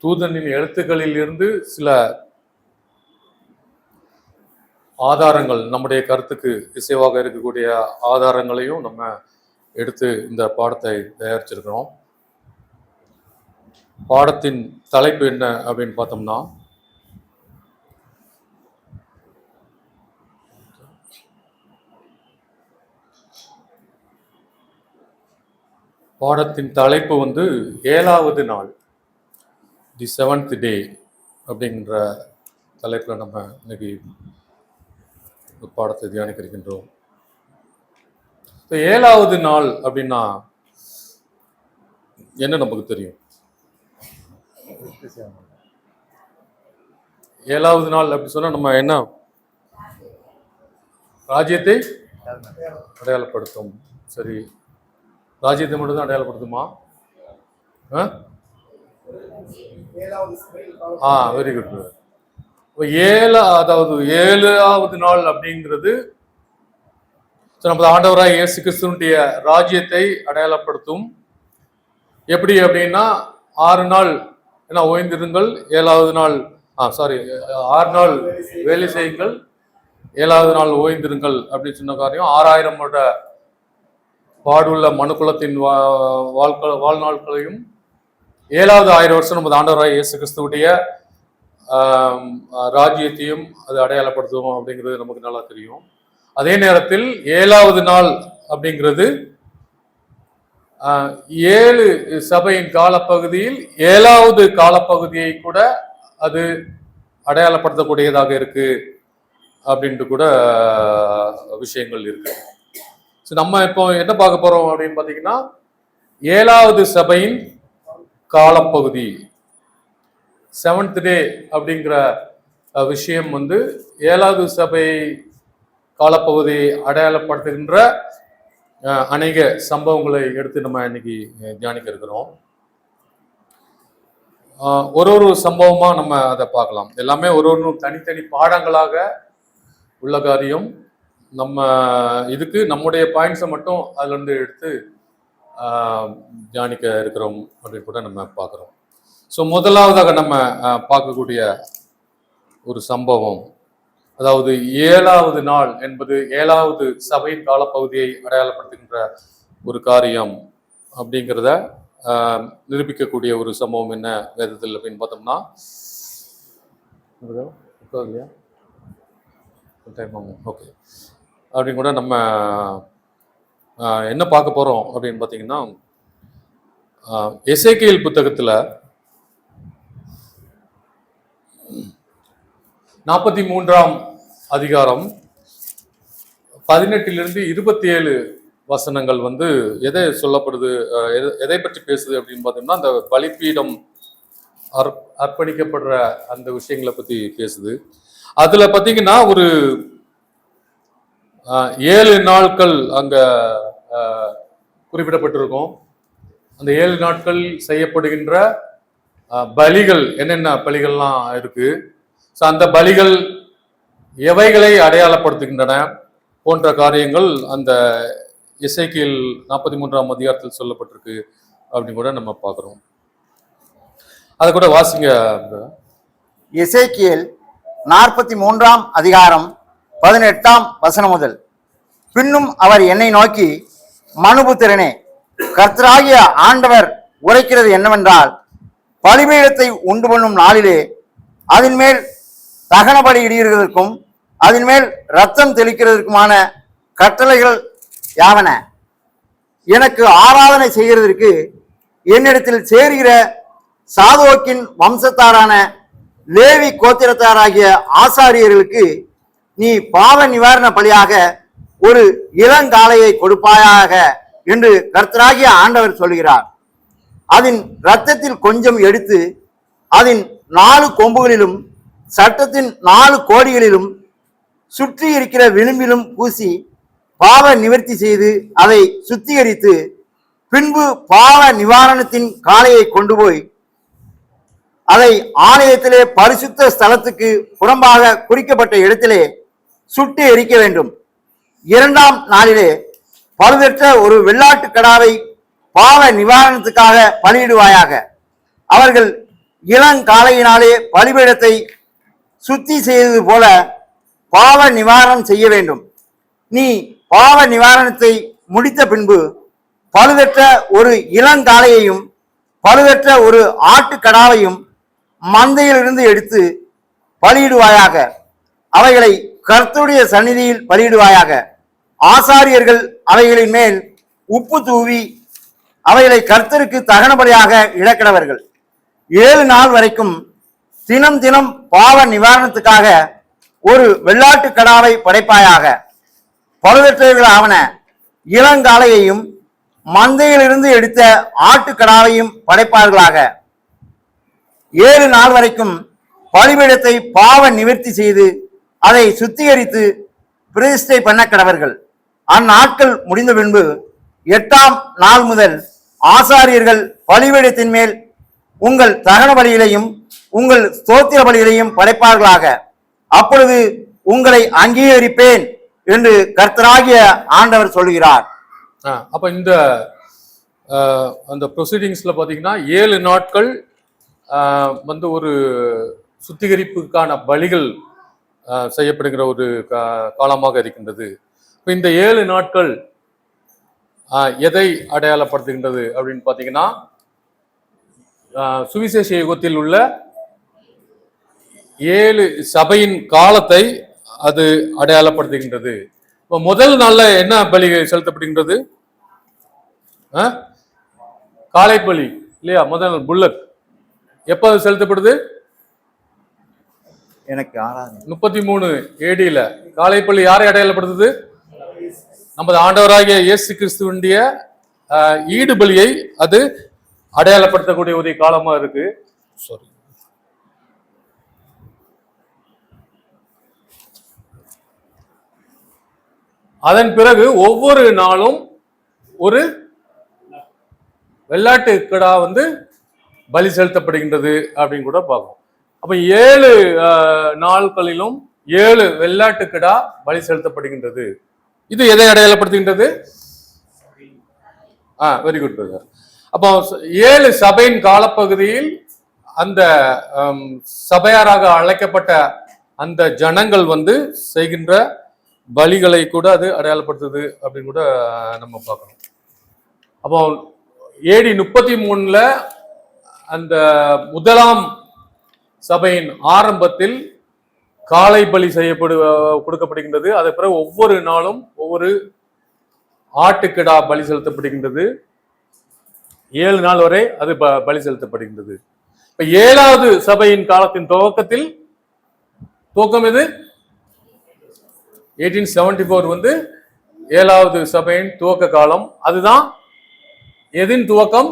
தூதனின் எழுத்துக்களில் இருந்து சில ஆதாரங்கள், நம்முடைய கருத்துக்கு இசைவாக இருக்கக்கூடிய ஆதாரங்களையும் நம்ம எடுத்து இந்த பாடத்தை தயாரிச்சிருக்கிறோம். பாடத்தின் தலைப்பு என்ன அப்படின்னு பார்த்தோம்னா, பாடத்தின் தலைப்பு வந்து 7வது நாள், தி 7th டே அப்படிங்கிற தலைப்பில் நம்ம இன்னைக்கு பாடத்தை தியானிக்க இருக்கின்றோம். 7வது நாள் அப்படின்னா என்ன நமக்கு தெரியும்? 7வது நாள் அப்படி சொன்னா நம்ம என்ன? ராஜ்யத்தை அடையாளப்படுத்தும். சரி, ராஜ்யத்தை மட்டும் தான் அடையாளப்படுத்துமா? Very good. அதாவது 7வது நாள் அப்படிங்கிறது நமது ஆண்டவராய் இயேசு கிறிஸ்துவினுடைய ராஜ்யத்தை அடையாளப்படுத்தும். எப்படி அப்படின்னா 6 நாள் என்ன ஓய்ந்திருங்கள், 7வது நாள் 6 நாள் வேலை செய்யுங்கள், 7வது நாள் ஓய்ந்திருங்கள் அப்படின்னு சொன்ன காரியம் 6000 வருட பாடுள்ள மனுக்குலத்தின் வாழ்நாட்களையும் 7வது 1000 வருஷம் நமது ஆண்டவராய் இயேசு கிறிஸ்துவுடைய ராஜ்யத்தையும் அது அடையாளப்படுத்துவோம் அப்படிங்கிறது நமக்கு நல்லா தெரியும். அதே நேரத்தில் 7வது நாள் அப்படிங்கிறது 7 சபையின் காலப்பகுதியில் 7வது காலப்பகுதியை கூட அது அடையாளப்படுத்தக்கூடியதாக இருக்கு அப்படின்ட்டு கூட விஷயங்கள் இருக்கு. நம்ம இப்போ என்ன பார்க்க போறோம் அப்படின்னு பார்த்தீங்கன்னா, 7வது சபையின் காலப்பகுதி 7th டே அப்படிங்கிற விஷயம் வந்து 7வது சபை காலப்பகுதியை அடையாளப்படுத்துகின்ற அநேக சம்பவங்களை எடுத்து நம்ம இன்னைக்கு தியானிக்க இருக்கிறோம். ஒரு சம்பவமா நம்ம அதை பார்க்கலாம். எல்லாமே ஒரு தனித்தனி பாடங்களாக உள்ள காரியம். நம்ம இதுக்கு நம்முடைய பாயிண்ட்ஸை மட்டும் அதுல இருந்து எடுத்து தியானிக்க இருக்கிறோம் அப்படின்னு கூட நம்ம பார்க்குறோம். ஸோ முதலாவதாக நம்ம பார்க்கக்கூடிய ஒரு சம்பவம், அதாவது 7வது நாள் என்பது 7வது சபையின் காலப்பகுதியை அடையாளப்படுத்துகின்ற ஒரு காரியம் அப்படிங்கிறத நிரூபிக்கக்கூடிய ஒரு சம்பவம் என்ன வேதத்தில் அப்படின்னு பார்த்தோம்னா, ஓகே அப்படின்னு கூட நம்ம என்ன பார்க்க போறோம் அப்படின்னு பார்த்தீங்கன்னா, எசேக்கியேல் புத்தகத்தில் 43ஆம் அதிகாரம் 18 to 27 வசனங்கள் வந்து எதை சொல்லப்படுது, எதை பற்றி பேசுது அப்படின்னு பார்த்தோம்னா, அந்த பலிபீடம் அர்ப்பணிக்கப்படுற அந்த விஷயங்களை பற்றி பேசுது. அதுல பார்த்தீங்கன்னா ஒரு 7 நாட்கள் அங்க குறிப்பிடப்பட்டிருக்கும். அந்த 7 நாட்கள் செய்யப்படுகின்ற பலிகள் என்னென்ன பலிகள்லாம் இருக்கு, ஸோ அந்த பலிகள் எவைகளை அடையாளப்படுத்துகின்றன போன்ற காரியங்கள் அந்த எசேக்கியேல் 43ஆம் அதிகாரத்தில் சொல்லப்பட்டிருக்கு அப்படின்னு கூட நம்ம பார்க்குறோம். அதை கூட வாசிங்க. எசேக்கியேல் 43ஆம் அதிகாரம் 18ஆம் வசனம் முதல். பின்னும் அவர் என்னை நோக்கி, மனுபுத்திரனே, கர்த்தராகிய ஆண்டவர் உரைக்கிறது என்னவென்றால், பலிபீடத்தை உண்டு பண்ணும் நாளிலே அதன் மேல் தகன பலி இடுகிறதற்கும் அதன் மேல் ரத்தம் தெளிக்கிறதற்குமான கட்டளைகள் யாவன? எனக்கு ஆராதனை செய்கிறதற்கு என்னிடத்தில் சேருகிற சாதோக்கின் வம்சத்தாரான லேவி கோத்திரத்தாராகிய ஆசாரியர்களுக்கு நீ பாவ நிவாரண பலியாக ஒரு இளங்காளையை கொடுப்பாயாக என்று கர்த்தராகிய ஆண்டவர் சொல்கிறார். அதன் இரத்தத்தில் கொஞ்சம் எடுத்து அதன் 4 கொம்புகளிலும் சட்டத்தின் 4 கோடிகளிலும் சுற்றி இருக்கிற விளிம்பிலும் பூசி பாவ நிவர்த்தி செய்து அதை சுத்திகரித்து, பின்பு பாவ நிவாரணத்தின் காளையை கொண்டு போய் அதை ஆலயத்திலே பரிசுத்த ஸ்தலத்துக்கு புறம்பாக குறிக்கப்பட்ட இடத்திலே சுட்டு எரிக்க வேண்டும். 2ஆம் நாளிலே பழுதற்ற ஒரு வெள்ளாட்டு கடாவை பாவ நிவாரணத்துக்காக பலியிடுவாயாக. அவர்கள் இளங்காளையினாலே பலிபீடத்தை சுத்தி செய்தது போல பாவ நிவாரணம் செய்ய வேண்டும். நீ பாவ நிவாரணத்தை முடித்த பின்பு பழுதற்ற ஒரு இளங்காளையையும் பழுதற்ற ஒரு ஆட்டுக்கடாவையும் மந்தையிலிருந்து எடுத்து பலியிடுவாயாக. அவைகளை கர்த்தருடைய சந்நிதியில் பலியிடுவாயாக. ஆசாரியர்கள் அவைகளின் மேல் உப்பு தூவி அவைகளை கர்த்தருக்கு தகன பலியாக இழக்கிறவர்கள். 7 நாள் வரைக்கும் தினம் தினம் பாவ நிவாரணத்துக்காக ஒரு வெள்ளாட்டு கடாவை படைப்பாயாக. பழுதற்றவர்கள் ஆவன இளங்காளையையும் மந்தையிலிருந்து எடுத்த ஆட்டுக்கடாவையும் படைப்பார்களாக. 7 நாள் வரைக்கும் பலிபீடத்தை பாவ நிவர்த்தி செய்து அதை சுத்திகரித்து பிரதிஷ்டை பண்ண கடவர்கள். அந்நாட்கள் முடிந்த பின்பு 8ஆம் நாள் முதல் ஆசாரியர்கள் பலிபீடத்தின் மேல் உங்கள் தகன பலிகளையும் உங்கள் ஸ்தோத்திர பலிகளையும் படைப்பார்களாக. அப்பொழுது உங்களை அங்கீகரிப்பேன் என்று கர்த்தராகிய ஆண்டவர் சொல்கிறார். அப்ப இந்த அந்த ப்ரொசீடிங்ஸ்ல பாத்தீங்கன்னா 7 நாட்கள் வந்து ஒரு சுத்திகரிப்புக்கான பலிகள் செய்யப்படுகிற ஒரு காலமாக இருக்கின்றது. இப்ப இந்த 7 நாட்கள் எதை அடையாளப்படுத்துகின்றது அப்படின்னு பாத்தீங்கன்னா, சுவிசேஷ யுகத்தில் உள்ள 7 சபையின் காலத்தை அது அடையாளப்படுத்துகின்றது. இப்ப முதல் நாள்ல என்ன பலி செலுத்தப்படுகின்றது? காளை பலி இல்லையா? முதல் புல்லக் எப்ப செலுத்தப்படுது? எனக்கு 33 AD-ல காளை பலி யாரை அடையாளப்படுத்துது? நமது ஆண்டவராகிய இயேசு கிறிஸ்துவனுடைய ஈடு பலியை அது அடையாளப்படுத்தக்கூடிய ஒரு காலமா இருக்கு. சாரி, அதன் பிறகு ஒவ்வொரு நாளும் ஒரு வெள்ளாட்டு கடா வந்து பலி செலுத்தப்படுகின்றது அப்படின்னு கூட பார்க்கும். அப்ப 7 நாட்களிலும் 7 வெள்ளாட்டு கடா பலி செலுத்தப்படுகின்றது. இது எதை அடையாளப்படுத்துகின்றது? Very good brother. அப்போ 7 சபையின் காலப்பகுதியில் அந்த சபையாராக அழைக்கப்பட்ட அந்த ஜனங்கள் வந்து செய்கின்ற பலிகளை கூட அது அடையாளப்படுத்துது அப்படின்னு கூட நம்ம பார்க்கணும். அப்போ AD 33ல அந்த முதலாம் சபையின் ஆரம்பத்தில் காளை பலி கொடுக்கப்படுகின்றது. அது பிறகு ஒவ்வொரு நாளும் ஒவ்வொரு ஆட்டுக்கிடா பலி செலுத்தப்படுகின்றது. 7 நாள் வரை அது பலி செலுத்தப்படுகின்றது. இப்ப 7வது சபையின் காலத்தின் துவக்கம் எது? 1874 வந்து 7வது சபையின் துவக்க காலம். அதுதான் எதின் துவக்கம்?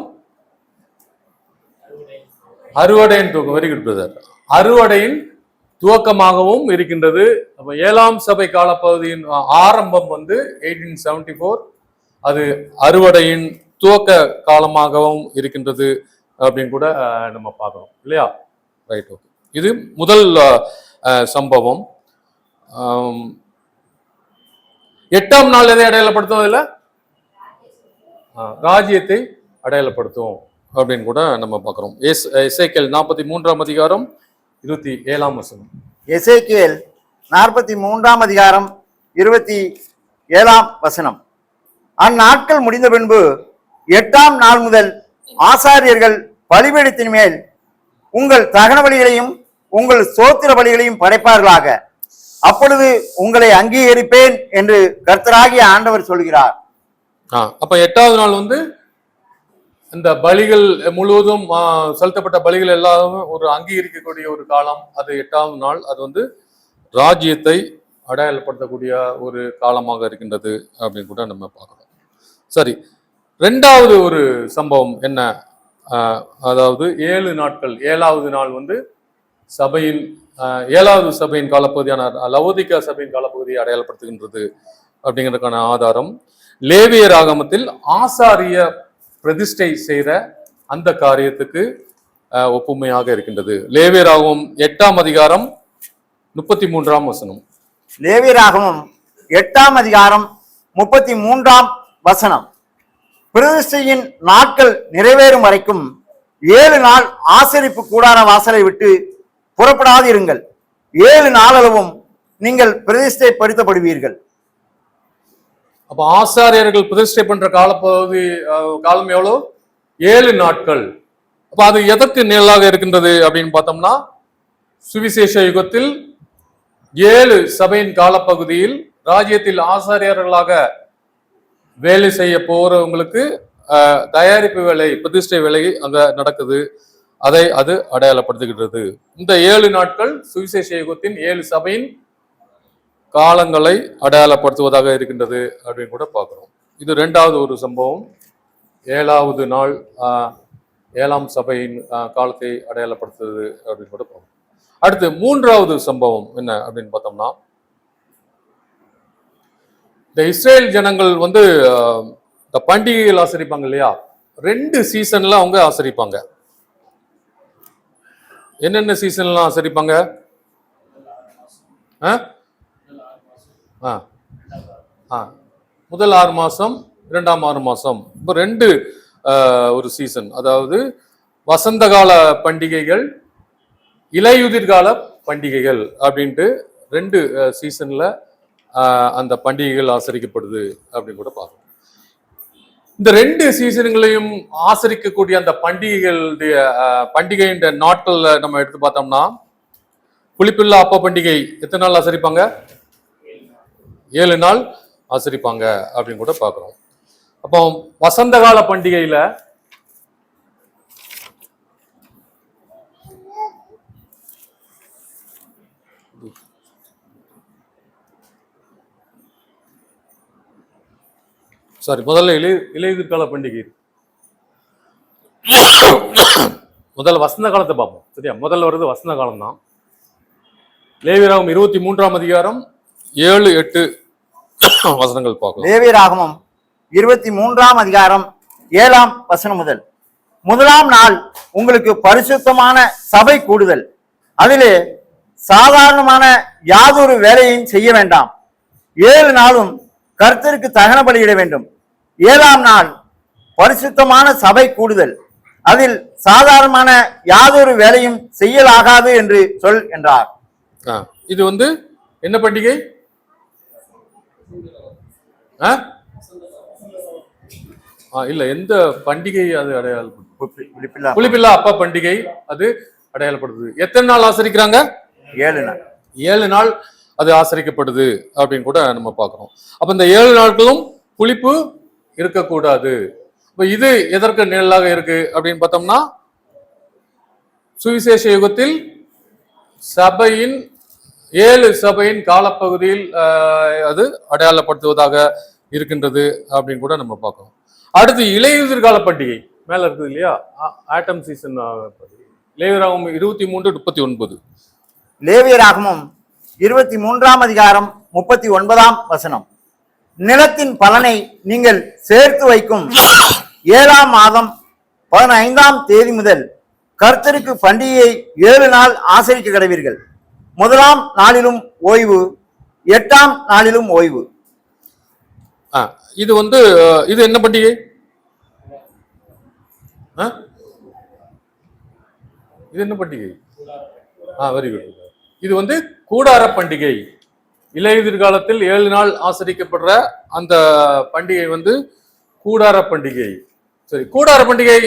அறுவடையின் துவக்கம். Very good brother. அறுவடையின் துவக்கமாகவும் இருக்கின்றது. அப்ப 7ஆம் சபை காலப்பகுதியின் ஆரம்பம் வந்து 1874, அது அறுவடையின் துவக்க காலமாகவும் இருக்கின்றது அப்படின்னு கூட நம்ம பார்க்கணும் இல்லையா? Right, okay. இது முதல் சம்பவம். 8ஆம் நாள் எதை அடையாளப்படுத்தும்? அதுல ராஜ்யத்தை அடையாளப்படுத்தும் அப்படின்னு கூட நம்ம பார்க்கிறோம். எசேக்கியேல் 43ஆம் அதிகாரம் 27ஆம் வசனம். எசேக்கியேல் 43ஆம் அதிகாரம் 27ஆம் வசனம். அந்நாட்கள் முடிந்த பின்பு 8ஆம் நாள் முதல் ஆசாரியர்கள் பலிபீடத்தின் மேல் உங்கள் தகன பலிகளையும் உங்கள் ஸ்தோத்திர பலிகளையும் படைப்பார்களாக. அப்பொழுது உங்களை அங்கீகரிப்பேன் என்று கர்த்தராகிய ஆண்டவர் சொல்கிறார். அப்ப 8வது நாள் வந்து இந்த பலிகள் முழுவதும் செலுத்தப்பட்ட பலிகள் எல்லாரும் ஒரு அங்கீகரிக்கக்கூடிய ஒரு காலம். அது 8வது நாள். அது வந்து ராஜ்யத்தை அடையாளப்படுத்தக்கூடிய ஒரு காலமாக இருக்கின்றது அப்படின்னு கூட நம்ம பார்க்கணும். சரி, 2வது ஒரு சம்பவம் என்ன? அதாவது 7 நாட்கள். 7வது நாள் வந்து சபையின் 7வது சபையின் காலப்பகுதியான லவோதிக்கா சபையின் காலப்பகுதியை அடையாளப்படுத்துகின்றது அப்படிங்கிறதுக்கான ஆதாரம் லேவியர் ஆகமத்தில் ஆசாரிய பிரதிஷ்டை செய்த அந்த காரியத்துக்கு ஒப்புமையாக இருக்கின்றது. லேவியர் ஆகமம் 8ஆம் அதிகாரம் 33ஆம் வசனம். லேவியர் ஆகமம் 8ஆம் அதிகாரம் 33ஆம் வசனம். பிரதிஷ்டையின் நாட்கள் நிறைவேறும் வரைக்கும் 7 நாள் ஆசரிப்பு கூடார வாசலை விட்டு புறப்படாதிருங்கள். 7 நாளளவும் நீங்கள் பிரதிஷ்டைப்படுத்தப்படுவீர்கள். அப்ப ஆசாரியர்கள் பிரதிஷ்டை பண்ற காலப்பகுதி காலம் எவ்வளவு? 7 நாட்கள். அப்ப அது எதற்கு நிழலாக இருக்கின்றது அப்படின்னு பார்த்தோம்னா, சுவிசேஷ யுகத்தில் 7 சபையின் காலப்பகுதியில் ராஜ்யத்தில் ஆசாரியர்களாக வேலை செய்ய போறவங்களுக்கு தயாரிப்பு வேலை, பிரதிஷ்டை வேலை அங்க நடக்குது. அது அடையாளப்படுத்துகின்றது. இந்த 7 நாட்கள் சுவிசேஷ யுகத்தின் 7 சபையின் காலங்களை அடையாளப்படுத்துவதாக இருக்கின்றது அப்படின்னு கூட பார்க்கிறோம். இது 2வது ஒரு சம்பவம். 7வது நாள் 7ஆம் சபையின் காலத்தை அடையாளப்படுத்துவது அப்படின்னு கூட பார்க்கிறோம். அடுத்து 3வது சம்பவம் என்ன அப்படின்னு பார்த்தோம்னா, இந்த இஸ்ரேல் ஜனங்கள் வந்து இந்த பண்டிகைகள் ஆசரிப்பாங்க இல்லையா, 2 சீசன்ல அவங்க ஆசரிப்பாங்க. என்னென்ன சீசன்லாம் ஆசரிப்பாங்க? முதல் 6 மாசம், 2ஆம் 6 மாசம். இப்போ 2 ஒரு சீசன், அதாவது வசந்த கால பண்டிகைகள், இலையுதிர்கால பண்டிகைகள் அப்படின்ட்டு 2 சீசன்ல அந்த பண்டிகைகள் ஆசரிக்கப்படுது அப்படின்னு கூட பார்க்கணும். இந்த 2 சீசன்களையும் ஆசரிக்கக்கூடிய அந்த பண்டிகையின் நாட்கள்ல நம்ம எடுத்து பார்த்தோம்னா, புளிப்பில்லா அப்ப பண்டிகை எத்தனை நாள் ஆசரிப்பாங்க? 7 நாள் ஆசரிப்பாங்க அப்படின்னு கூட பார்க்கிறோம். அப்போ வசந்த கால பண்டிகையில முதல்ல இலையுதிர்கால பண்டிகை, முதல்ல வசந்த காலத்தை பார்ப்போம். சரியா, முதல்ல வருது வசந்த காலம் தான். லேவியராகமம் 23ஆம் அதிகாரம் 7-8 வசனங்கள் பார்க்கலாம். லேவியராகமம் 23ஆம் அதிகாரம் 7ஆம் வசனம் முதல். முதலாம் நாள் உங்களுக்கு பரிசுத்தமான சபை கூடுதல். அதிலே சாதாரணமான யாதொரு வேலையையும் செய்ய வேண்டாம். 7 நாளும் கர்த்தருக்கு தகன பலியிட வேண்டும். 7ஆம் நாள் பரிசுத்தமான சபை கூடுதல். அதில் சாதாரணமான யாதொரு வேலையும் செய்யலாகாது என்று சொல் என்றார். இது வந்து என்ன பண்டிகை? இல்ல, எந்த பண்டிகை அது அடையாளப்படுது? புளிப்பில்லா அப்ப பண்டிகை அது அடையாளப்படுது. எத்தனை நாள் ஆசரிக்கிறாங்க? 7 நாள். 7 நாள் அது ஆசரிக்கப்படுது அப்படின்னு கூட நம்ம பார்க்கிறோம். அப்ப இந்த 7 நாட்களும் புளிப்பு இருக்கக்கூடாது. இப்ப இது எதற்கு நிழலாக இருக்கு அப்படின்னு பார்த்தோம்னா, சுவிசேஷ யுகத்தில் சபையின் 7 சபையின் காலப்பகுதியில் அது அடையாளப்படுத்துவதாக இருக்கின்றது அப்படின்னு கூட நம்ம பார்க்கிறோம். அடுத்து இலையுதிர்கால பண்டிகை மேல இருக்குது இல்லையா, ஆட்டம் சீசன். லேவியராகமம் 23:39. லேவியராகமம் 23ஆம் அதிகாரம் 39ஆம் வசனம். நிலத்தின் பலனை நீங்கள் சேர்த்து வைக்கும் 7ஆம் மாதம் 15ஆம் தேதி முதல் கர்த்தருக்கு பண்டிகையை 7 நாள் ஆசரிக்க கடவீர்கள். முதலாம் நாளிலும் ஓய்வு, 8ஆம் நாளிலும் ஓய்வு. இது வந்து இது என்ன பண்டிகை? இது என்ன பண்டிகை? Very good. இது வந்து கூடார பண்டிகை. இலையுதிர் காலத்தில் 7 நாள் ஆசரிக்கப்படுற அந்த பண்டிகை வந்து கூடார பண்டிகை. சரி, கூடார பண்டிகை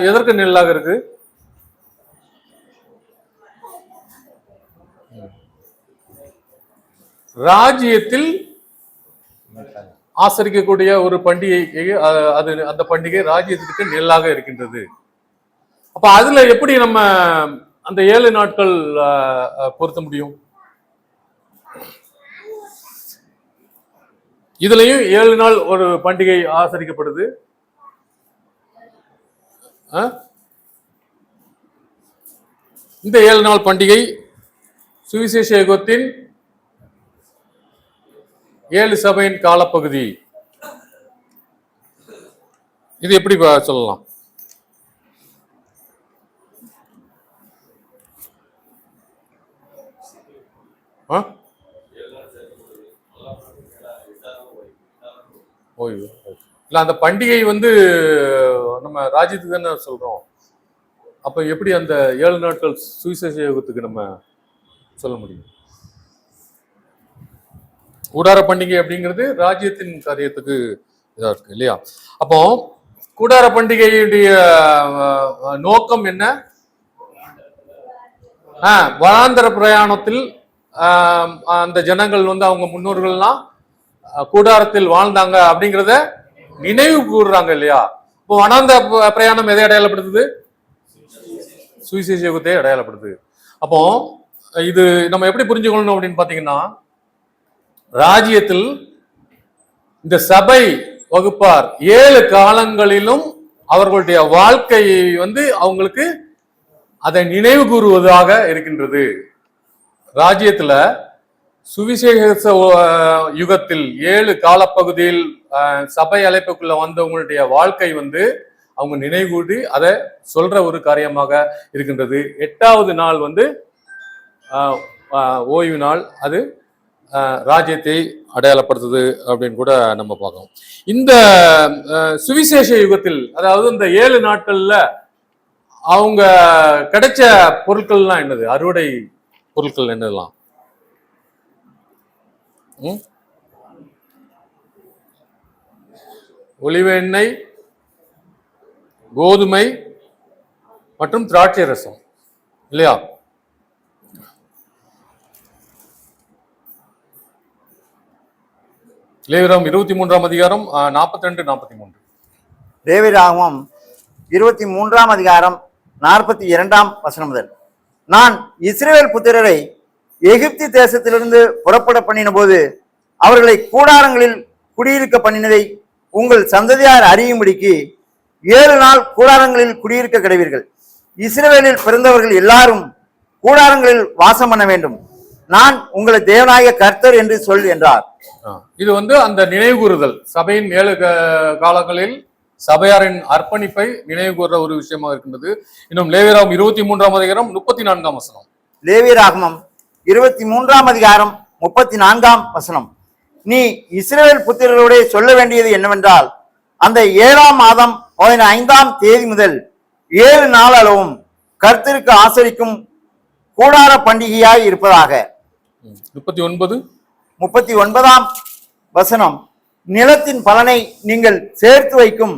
எதற்கு நிழலாக இருக்கு? ராஜ்யத்தில் ஆசரிக்கக்கூடிய ஒரு பண்டிகை, அது அந்த பண்டிகை ராஜ்யத்திற்கு நிழலாக இருக்கின்றது. அப்ப அதுல எப்படி நம்ம அந்த 7 நாட்கள் பொருத்த முடியும்? இதுலயும் 7 நாள் ஒரு பண்டிகை ஆசரிக்கப்படுது. இந்த 7 நாள் பண்டிகை சுவிசேஷ யுகத்தின் 7 சபையின் காலப்பகுதி. இது எப்படி சொல்லலாம்? ஓய்வு இல்ல, அந்த பண்டிகை வந்து நம்ம ராஜ்யத்துக்கு தானே சொல்றோம். அப்ப எப்படி அந்த 7 நாட்கள் சுவிசேஷ யுகத்துக்கு நம்ம சொல்ல முடியும்? கூடார பண்டிகை அப்படிங்கிறது ராஜ்யத்தின் காரியத்துக்கு இதா இருக்கு இல்லையா? அப்போ கூடார பண்டிகையுடைய நோக்கம் என்ன? வனாந்தர பிரயாணத்தில் அந்த ஜனங்கள் வந்து அவங்க முன்னோர்கள்லாம் கூடாரத்தில் வாழ்ந்தாங்க அப்படிங்கிறத நினைவு கூறுறாங்க இல்லையா? இப்போ வனாந்தர பிரயாணம் எதை அடையாளப்படுத்துது? சுவிசேஷ யுகத்தை அடையாளப்படுத்துது. அப்போ இது நம்ம எப்படி புரிஞ்சுக்கணும் அப்படின்னு பாத்தீங்கன்னா, ராஜ்யத்தில் இந்த சபை வகுப்பார் 7 காலங்களிலும் அவர்களுடைய வாழ்க்கையை வந்து அவங்களுக்கு அதை நினைவு கூறுவதாக இருக்கின்றது. ராஜ்யத்துல சுவிசேஷ யுகத்தில் 7 காலப்பகுதியில் சபை அழைப்புக்குள்ள வந்தவங்களுடைய வாழ்க்கை வந்து அவங்க நினைவுகூடி அதை சொல்ற ஒரு காரியமாக இருக்கின்றது. 8வது நாள் வந்து ஓய்வு நாள், அது ராஜ்யத்தை அடையாளப்படுத்துது அப்படின்னு கூட நம்ம பார்க்கணும். இந்த சுவிசேஷ யுகத்தில், அதாவது இந்த 7 நாட்கள்ல அவங்க கிடைச்ச பொருட்கள்லாம் என்னது? அறுவடை பொருட்கள் என்னதெல்லாம்? ஒலிவ எண்ணெய், கோதுமை மற்றும் திராட்சை ரசம் இல்லையா? லேவியராகமம் 23ஆம் அதிகாரம் 42-43. லேவியராகமம் 23ஆம் அதிகாரம் 42ஆம் வசனம் முதல். நான் இஸ்ரவேல் புத்திரரை எகிப்து தேசத்திலிருந்து புறப்பட பண்ணின போது அவர்களை கூடாரங்களில் குடியிருக்க பண்ணினதை உங்கள் சந்ததியார் அறியும்படிக்கு 7 நாள் கூடாரங்களில் குடியிருக்க கிடைவீர்கள். இஸ்ரவேலில் பிறந்தவர்கள் எல்லாரும் கூடாரங்களில் வாசம் பண்ண வேண்டும். நான் உங்களை தேவனாகிய கர்த்தர் என்று சொல் என்றார். இது வந்து அந்த நினைவுகூறுதல், சபையின் 7 காலங்களில் சபையாரின் அர்ப்பணிப்பை நினைவு கூற ஒரு விஷயமாக இருக்கின்றது. இன்னும் லேவியராகமம் 23ஆம் அதிகாரம் 34ஆம் வசனம். லேவியராகமம் 23ஆம் அதிகாரம் 34ஆம் வசனம். நீ இஸ்ரவேல் புத்திரரோட சொல்ல வேண்டியது என்னவென்றால், அந்த 7ஆம் மாதம் 15ஆம் தேதி முதல் 7 நாள் அளவும் கர்த்தருக்கு ஆசரிக்கும் கூடார பண்டிகையாய் இருப்பதாக. 39ஆம் வசனம். நிலத்தின் பலனை நீங்கள் சேர்த்து வைக்கும்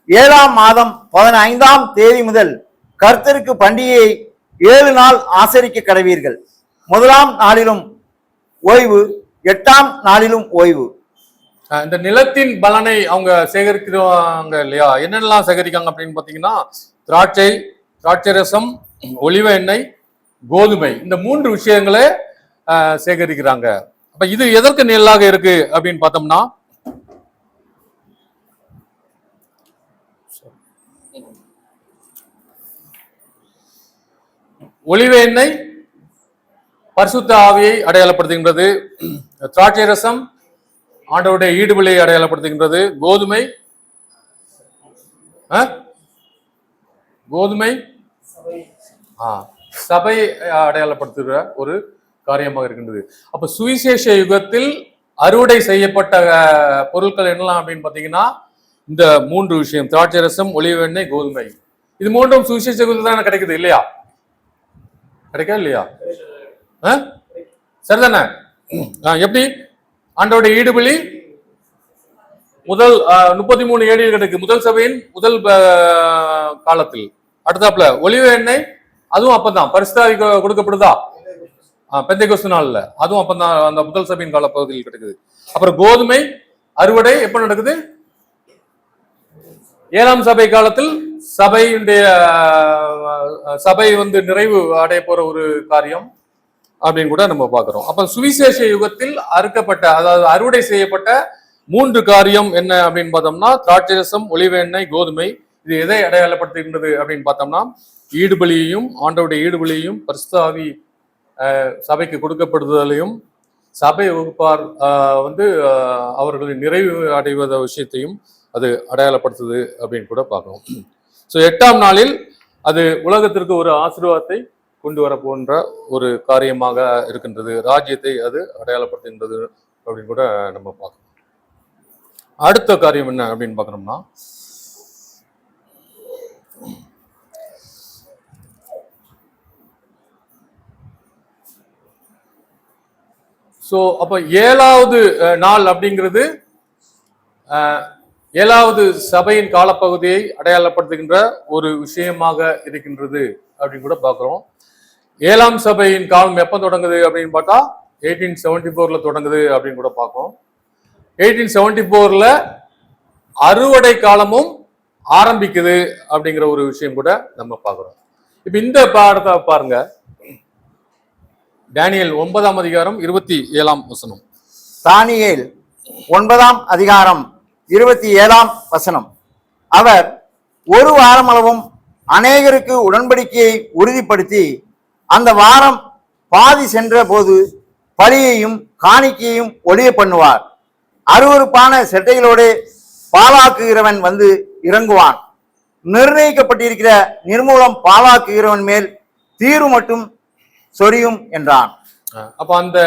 7ஆம் மாதம் 15ஆம் தேதி முதல் கர்த்தருக்கு பண்டிகையை 7 நாள் ஆசரிக்க கடவீர்கள். 1ஆம் நாளிலும் ஓய்வு, 8ஆம் நாளிலும் ஓய்வு. இந்த நிலத்தின் பலனை அவங்க சேகரிக்கிறாங்க இல்லையா? என்னென்னலாம் சேகரிக்காங்க அப்படின்னு பாத்தீங்கன்னா, திராட்சை ரசம், ஒலிவ எண்ணெய், கோதுமை, இந்த 3 விஷயங்களை சேகரிக்கிறாங்க. அப்ப இது எதற்கு நிழலாக இருக்கு அப்படின்னு பார்த்தோம்னா, ஒலிவ எண்ணெய் பரிசுத்த ஆவியை அடையாளப்படுத்துகின்றது. திராட்சை ரசம் ஆண்டவருடைய ஈடுபலியை அடையாளப்படுத்துகின்றது. கோதுமை சபை அடையாளப்படுத்துகிற ஒரு காரியமாக இருக்கின்றது. அப்ப சுவிசேஷ யுகத்தில் அறுவடை செய்யப்பட்ட பொருட்கள் என்னலாம் அப்படின்னு பாத்தீங்கன்னா, இந்த 3 விஷயம், திராட்சை ரசம், ஒலிவ எண்ணெய், கோதுமை, இது 3ம் சுவிசேஷ யுகத்தில் தானே கிடைக்குது இல்லையா? கிடைக்கா இல்லையா? சரிதானே? எப்படி? ஆண்டவருடைய ஈடுபலி முதல் 33 ஏடியில் கிடைக்கு, முதல் சபையின் முதல் காலத்தில். அடுத்தாப்புல ஒலிவ எண்ணெய், அதுவும் அப்பதான் பரிசுத்தாவி கொடுக்கப்படுதா? பெந்தைகோஸ்து நாள்ல, அதுவும் அப்பதான் அந்த முதல் சபையின் காலப்பகுதியில் கிடைக்குது. அப்புறம் கோதுமை அறுவடை எப்ப நடக்குது? 7ஆம் சபை காலத்தில் சபை வந்து நிறைவு அடைய போற ஒரு காரியம் அப்படின்னு கூட நம்ம பார்க்கிறோம். அப்ப சுவிசேஷ யுகத்தில் அறுக்கப்பட்ட, அதாவது அறுவடை செய்யப்பட்ட 3 காரியம் என்ன அப்படின்னு பார்த்தோம்னா, திராட்சை ரசம், ஒலிவ எண்ணெய், கோதுமை. இது எதை அடையாளப்படுத்துகின்றது அப்படின்னு பார்த்தோம்னா, ஈடுபலியையும், ஆண்டவருடைய ஈடுபலியையும், பரிசுத்த ஆவி சபைக்கு கொடுக்கப்படுதலையும், சபை வகுப்பார் வந்து அவர்களின் நிறைவு அடைவத விஷயத்தையும் அது அடையாளப்படுத்துது அப்படின்னு கூட பார்க்கணும். ஸோ 8ஆம் நாளில் அது உலகத்திற்கு ஒரு ஆசீர்வாதத்தை கொண்டு வர போன்ற ஒரு காரியமாக இருக்கின்றது. ராஜ்யத்தை அது அடையாளப்படுத்துகின்றது அப்படின்னு கூட நம்ம பார்க்கணும். அடுத்த காரியம் என்ன அப்படின்னு பார்க்கணும்னா, ஸோ அப்போ ஏழாவது நாள் அப்படிங்கிறது ஏழாவது சபையின் காலப்பகுதியை அடையாளப்படுத்துகின்ற ஒரு விஷயமாக இருக்கின்றது அப்படின்னு கூட பார்க்குறோம். ஏழாம் சபையின் காலம் எப்போ தொடங்குது அப்படின்னு பார்த்தா 1874 தொடங்குது அப்படின்னு கூட பார்ப்போம். 1874 அறுவடை காலமும் ஆரம்பிக்குது அப்படிங்கிற ஒரு விஷயம் கூட நம்ம பார்க்குறோம். இப்ப இந்த பாடத்தை பாருங்க, டேனியல் 9ஆம் அதிகாரம் 27ஆம் வசனம். தானியேல் 9ஆம் அதிகாரம் 27ஆம் வசனம். அவர் ஒரு வாரமளவும் அநேகருக்கு உடன்படிக்கையை உறுதிப்படுத்தி அந்த வாரம் பாதி சென்ற போது பலியையும் காணிக்கையும் ஒழிய பண்ணுவார். அருவருப்பான செட்டைகளோடு பாலாக்குகிறவன் வந்து இறங்குவான். நிர்ணயிக்கப்பட்டிருக்கிற நிர்மூலம் பாலாக்குகிறவன் மேல் தீரு மட்டும் சொரியும் என்றான். அப்ப அந்த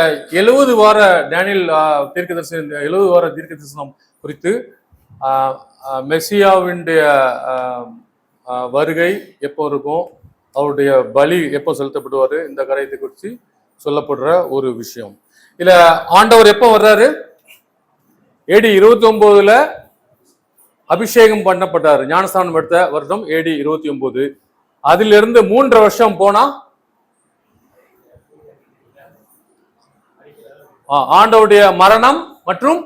70 வார டேனியல் தீர்க்கதரிசனம், 70 வார தீர்க்க தரிசனம் குறித்து மெசியாவினுடைய வருகை எப்போ இருக்கும், அவருடைய பலி எப்போ செலுத்தப்படுவாரு, இந்த காரியத்தை குறித்து சொல்லப்படுற ஒரு விஷயம். இல்ல ஆண்டவர் எப்போ வர்றாரு? AD 29 அபிஷேகம் பண்ணப்பட்டாரு. ஞானஸ்தானம் எடுத்த வருடம் AD 29. அதிலிருந்து 3 வருஷம் போனா ஆண்டவருடைய மரணம் மற்றும்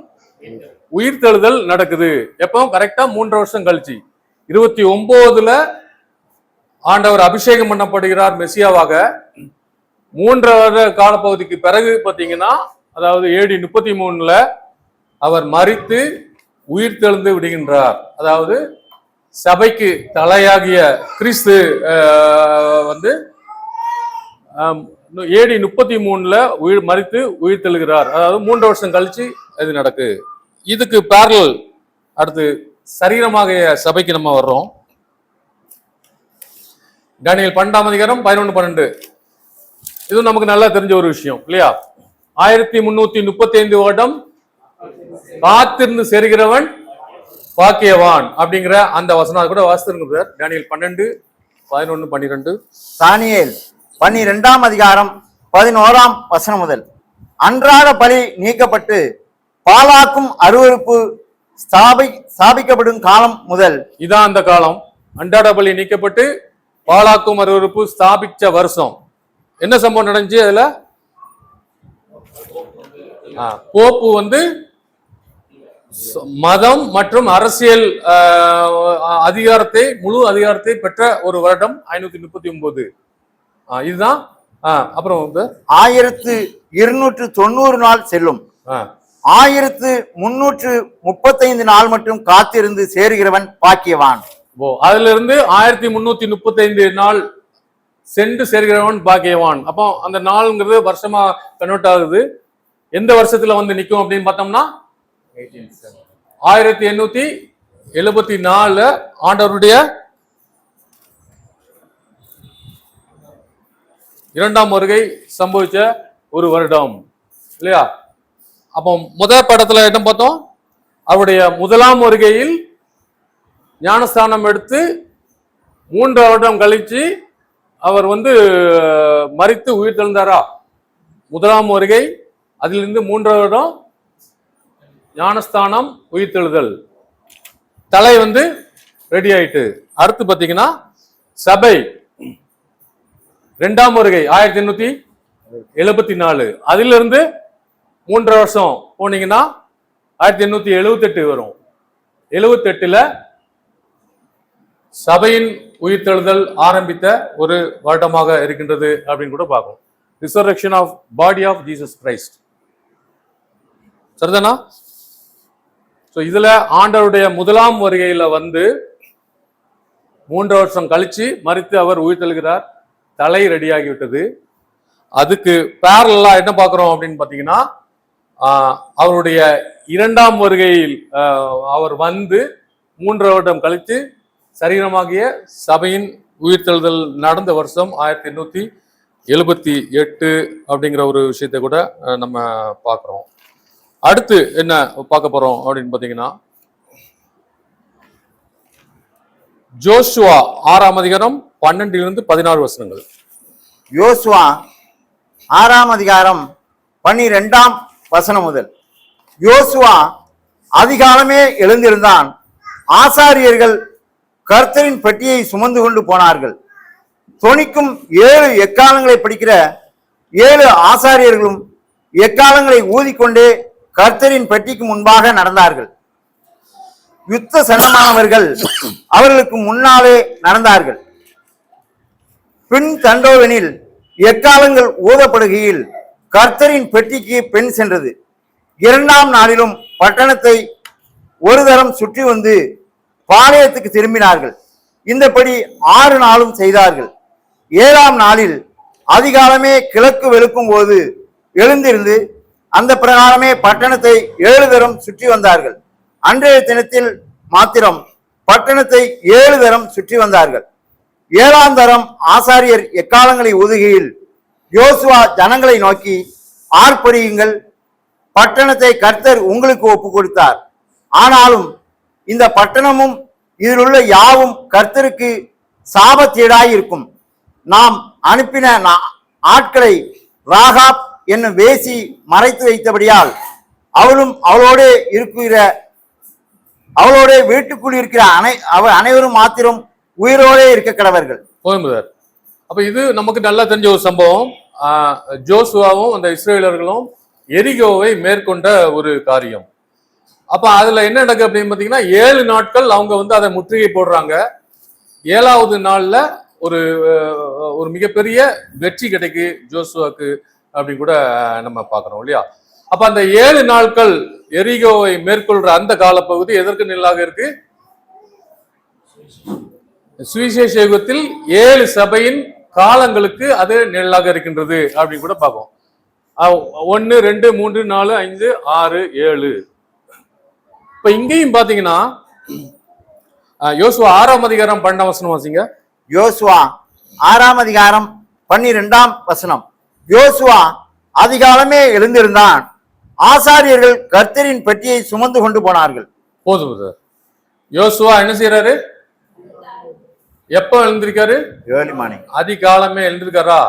உயிர்த்தெழுதல் நடக்குது. எப்போ? கரெக்டா 3 வருஷம் கழிச்சு 29 ஆண்டவர் அபிஷேகம் பண்ணப்படுகிறார் மெசியாவாக. 3 வருட காலப்பகுதிக்கு பிறகு பார்த்தீங்கன்னா, அதாவது AD 33 அவர் மரித்து உயிர்த்தெழுந்து விடுகின்றார். அதாவது சபைக்கு தலையாகிய கிறிஸ்து வந்து AD 33 மரித்து உயிர்த்தெழுகிறார். அதாவது 3 வருஷம் கழிச்சு இது நடக்கு. இதுக்கு பேரல் அடுத்து சரீரமாகிய சபைக்கு நம்ம வர்றோம். டேனியல் 12ஆம் அதிகாரம் 11-12. இது நமக்கு நல்லா தெரிஞ்ச ஒரு விஷயம் இல்லையா? 1335 வருடம் காத்திருந்து சேர்கிறவன் பாக்கியவான் அப்படிங்கிற அந்த வசனம் கூட வாசித்திருங்க. டேனியல் 12, 11, 12. தானியேல் 12ஆம் அதிகாரம் 11ஆம் வசனம் முதல். அன்றாட பலி நீக்கப்பட்டு பாலாக்கும் அருவருப்பு ஸ்தாபிக்கப்படும் காலம் முதல். இதான் அந்த காலம். அன்றாட பலி நீக்கப்பட்டு பாலாக்கும் அருவருப்பு ஸ்தாபிச்ச வருஷம். என்ன சம்பவம் நடந்துச்சு அதுல? போப்பு வந்து மதம் மற்றும் அரசியல் அதிகாரத்தை, முழு அதிகாரத்தை பெற்ற ஒரு வருடம் 539. இதுதான். அப்புறம் வந்து 1290 நாள் செல்லும். 1335 நாள் மட்டும் காத்திருந்து சேருகிறவன் பாக்கியவான். அதுல இருந்து 1335 நாள் சென்று சேர்கிறவன் பாக்கியவான். அப்போ அந்த நாள்ங்கிறது வருஷமா கன்வெர்ட் ஆகுது. எந்த வருஷத்துல வந்து நிற்கும் அப்படின்னு பார்த்தோம்னா 1874 ஆண்டவருடைய 2ஆம் வருகை சம்பவிச்ச ஒரு வருடம் இல்லையா? அப்போ முதல் படத்துல என்ன பார்த்தோம்? அவருடைய 1ஆம் வருகையில் ஞானஸ்தானம் எடுத்து 3 வருடம் கழிச்சு அவர் வந்து மரித்து உயிர் தெழுந்தாரா? 1ஆம் வருகை, அதிலிருந்து 3 வருடம் ஞானஸ்தானம், உயிர்த்தெழுதல், தலை வந்து ரெடி ஆயிட்டு. அடுத்து பாத்தீங்கன்னா சபை 2ஆம் வருகை 1874. அதிலிருந்து 3 வருஷம் போனீங்கன்னா 1878 வரும். 78 சபையின் உயிர்த்தெழுதல் ஆரம்பித்த ஒரு வருடமாக இருக்கின்றது அப்படின்னு கூட பார்க்கும். Resurrection of body of Jesus Christ. சரிதானா? ஸோ இதுல ஆண்டவருடைய 1ஆம் வருகையில வந்து 3 வருஷம் கழிச்சு மரித்து அவர் உயிர்த்தெழுகிறார். தலை ரெடி ஆகிவிட்டது. அதுக்கு பேரலா என்ன பார்க்கிறோம் அப்படின்னு பார்த்தீங்கன்னா, அவருடைய 2ஆம் வருகையில் அவர் வந்து 3 வருடம் கழித்து சரீரமாகிய சபையின் உயிர்த்தெழுதல் நடந்த வருஷம் 1878 அப்படிங்கிற ஒரு விஷயத்தை கூட நம்ம பார்க்கிறோம். அடுத்து என்ன பார்க்க போறோம் அப்படின்னு பார்த்தீங்கன்னா, ஜோசுவா 6ஆம் அதிகாரம் 12 - 16 வசனங்கள். யோசுவா 6ஆம் அதிகாரம் 12ஆம் வசனம் முதல். யோசுவா அதிகாலமே எழுந்திருந்தான். ஆசாரியர்கள் கர்த்தரின் பெட்டியை சுமந்து கொண்டு போனார்கள். தொனிக்கும் 7 எக்காலங்களை படிக்கிற 7 ஆசாரியர்களும் எக்காலங்களை ஊதிக்கொண்டே கர்த்தரின் பெட்டிக்கு முன்பாக நடந்தார்கள். யுத்த சன்னமானவர்கள் அவர்களுக்கு முன்னாலே நடந்தார்கள். பின் தண்டோவெனில் எக்காலங்கள் ஊதப்படுகையில் கர்த்தரின் பெட்டிக்கு பெண் சென்றது. 2ஆம் நாளிலும் பட்டணத்தை ஒரு தரம் சுற்றி வந்து பாளையத்துக்கு திரும்பினார்கள். இந்தபடி 6 நாளும் செய்தார்கள். 7ஆம் நாளில் அதிகாலமே கிழக்கு வெளுக்கும் போது எழுந்திருந்து அந்த பிரகாரமே பட்டணத்தை 7 தரம் சுற்றி வந்தார்கள். அன்றைய தினத்தில் மாத்திரம் பட்டணத்தை 7 தரம் சுற்றி வந்தார்கள். 7ஆம் தரம் ஆசாரியர் எக்காலங்களை ஊதுகையில் யோசுவா ஜனங்களை நோக்கி, ஆர்ப்பரியுங்கள், பட்டணத்தை கர்த்தர் உங்களுக்கு ஒப்பு கொடுத்தார். ஆனாலும் இந்த பட்டணமும் இதிலுள்ள யாவும் கர்த்தருக்கு சாபத்தீடாய் இருக்கும். நாம் அனுப்பின ஆட்களை ராகாப் என்னும் வேசி மறைத்து வைத்தபடியால் அவளும் அவளோட வீட்டுக்குள் இருக்கிற அனைவரும் மாத்திரம் உயிரோடே இருக்க கடவர்கள். போதும். அப்ப இது நமக்கு நல்லா தெரிஞ்ச ஒரு சம்பவம். ஜோசுவாவும் அந்த இஸ்ரேலர்களும் எரிகோவை மேற்கொண்ட ஒரு காரியம். அப்ப அதுல என்ன நடக்கு அப்படின்னு பாத்தீங்கன்னா, 7 நாட்கள் அவங்க அதை முற்றுகை போடுறாங்க. 7ஆவது நாள்ல ஒரு மிகப்பெரிய வெற்றி கிடைக்கு ஜோசுவாக்கு அப்படின்னு கூட நம்ம பார்க்கிறோம் இல்லையா? அப்ப அந்த 7 நாட்கள் எரிகோவை மேற்கொள்ற அந்த காலப்பகுதி எதற்கு நிழலாக இருக்கு? சுவிசேஷ யுகத்தில் 7 சபையின் காலங்களுக்கு அது நிழலாக இருக்கின்றது அப்படின்னு கூட பார்ப்போம். 1, 2, 3, 4, 5, 6, 7. இப்ப இங்கேயும் பாத்தீங்கன்னா யோசுவா 6ஆம் அதிகாரம் 12ஆம் வசனம் வாசிங்க. யோசுவா 6ஆம் அதிகாரம் 12ஆம் வசனம். யோசுவா அதிகாலமே எழுந்திருந்தான். ஆசாரியர்கள் கர்த்தரின் பெட்டியை சுமந்து கொண்டு போனார்கள். போதும். யோசுவா என்ன செய்யறாரு? எப்ப எழுந்திருக்காரு? Early morning. அதிகாலமே எழுந்திருக்காரா?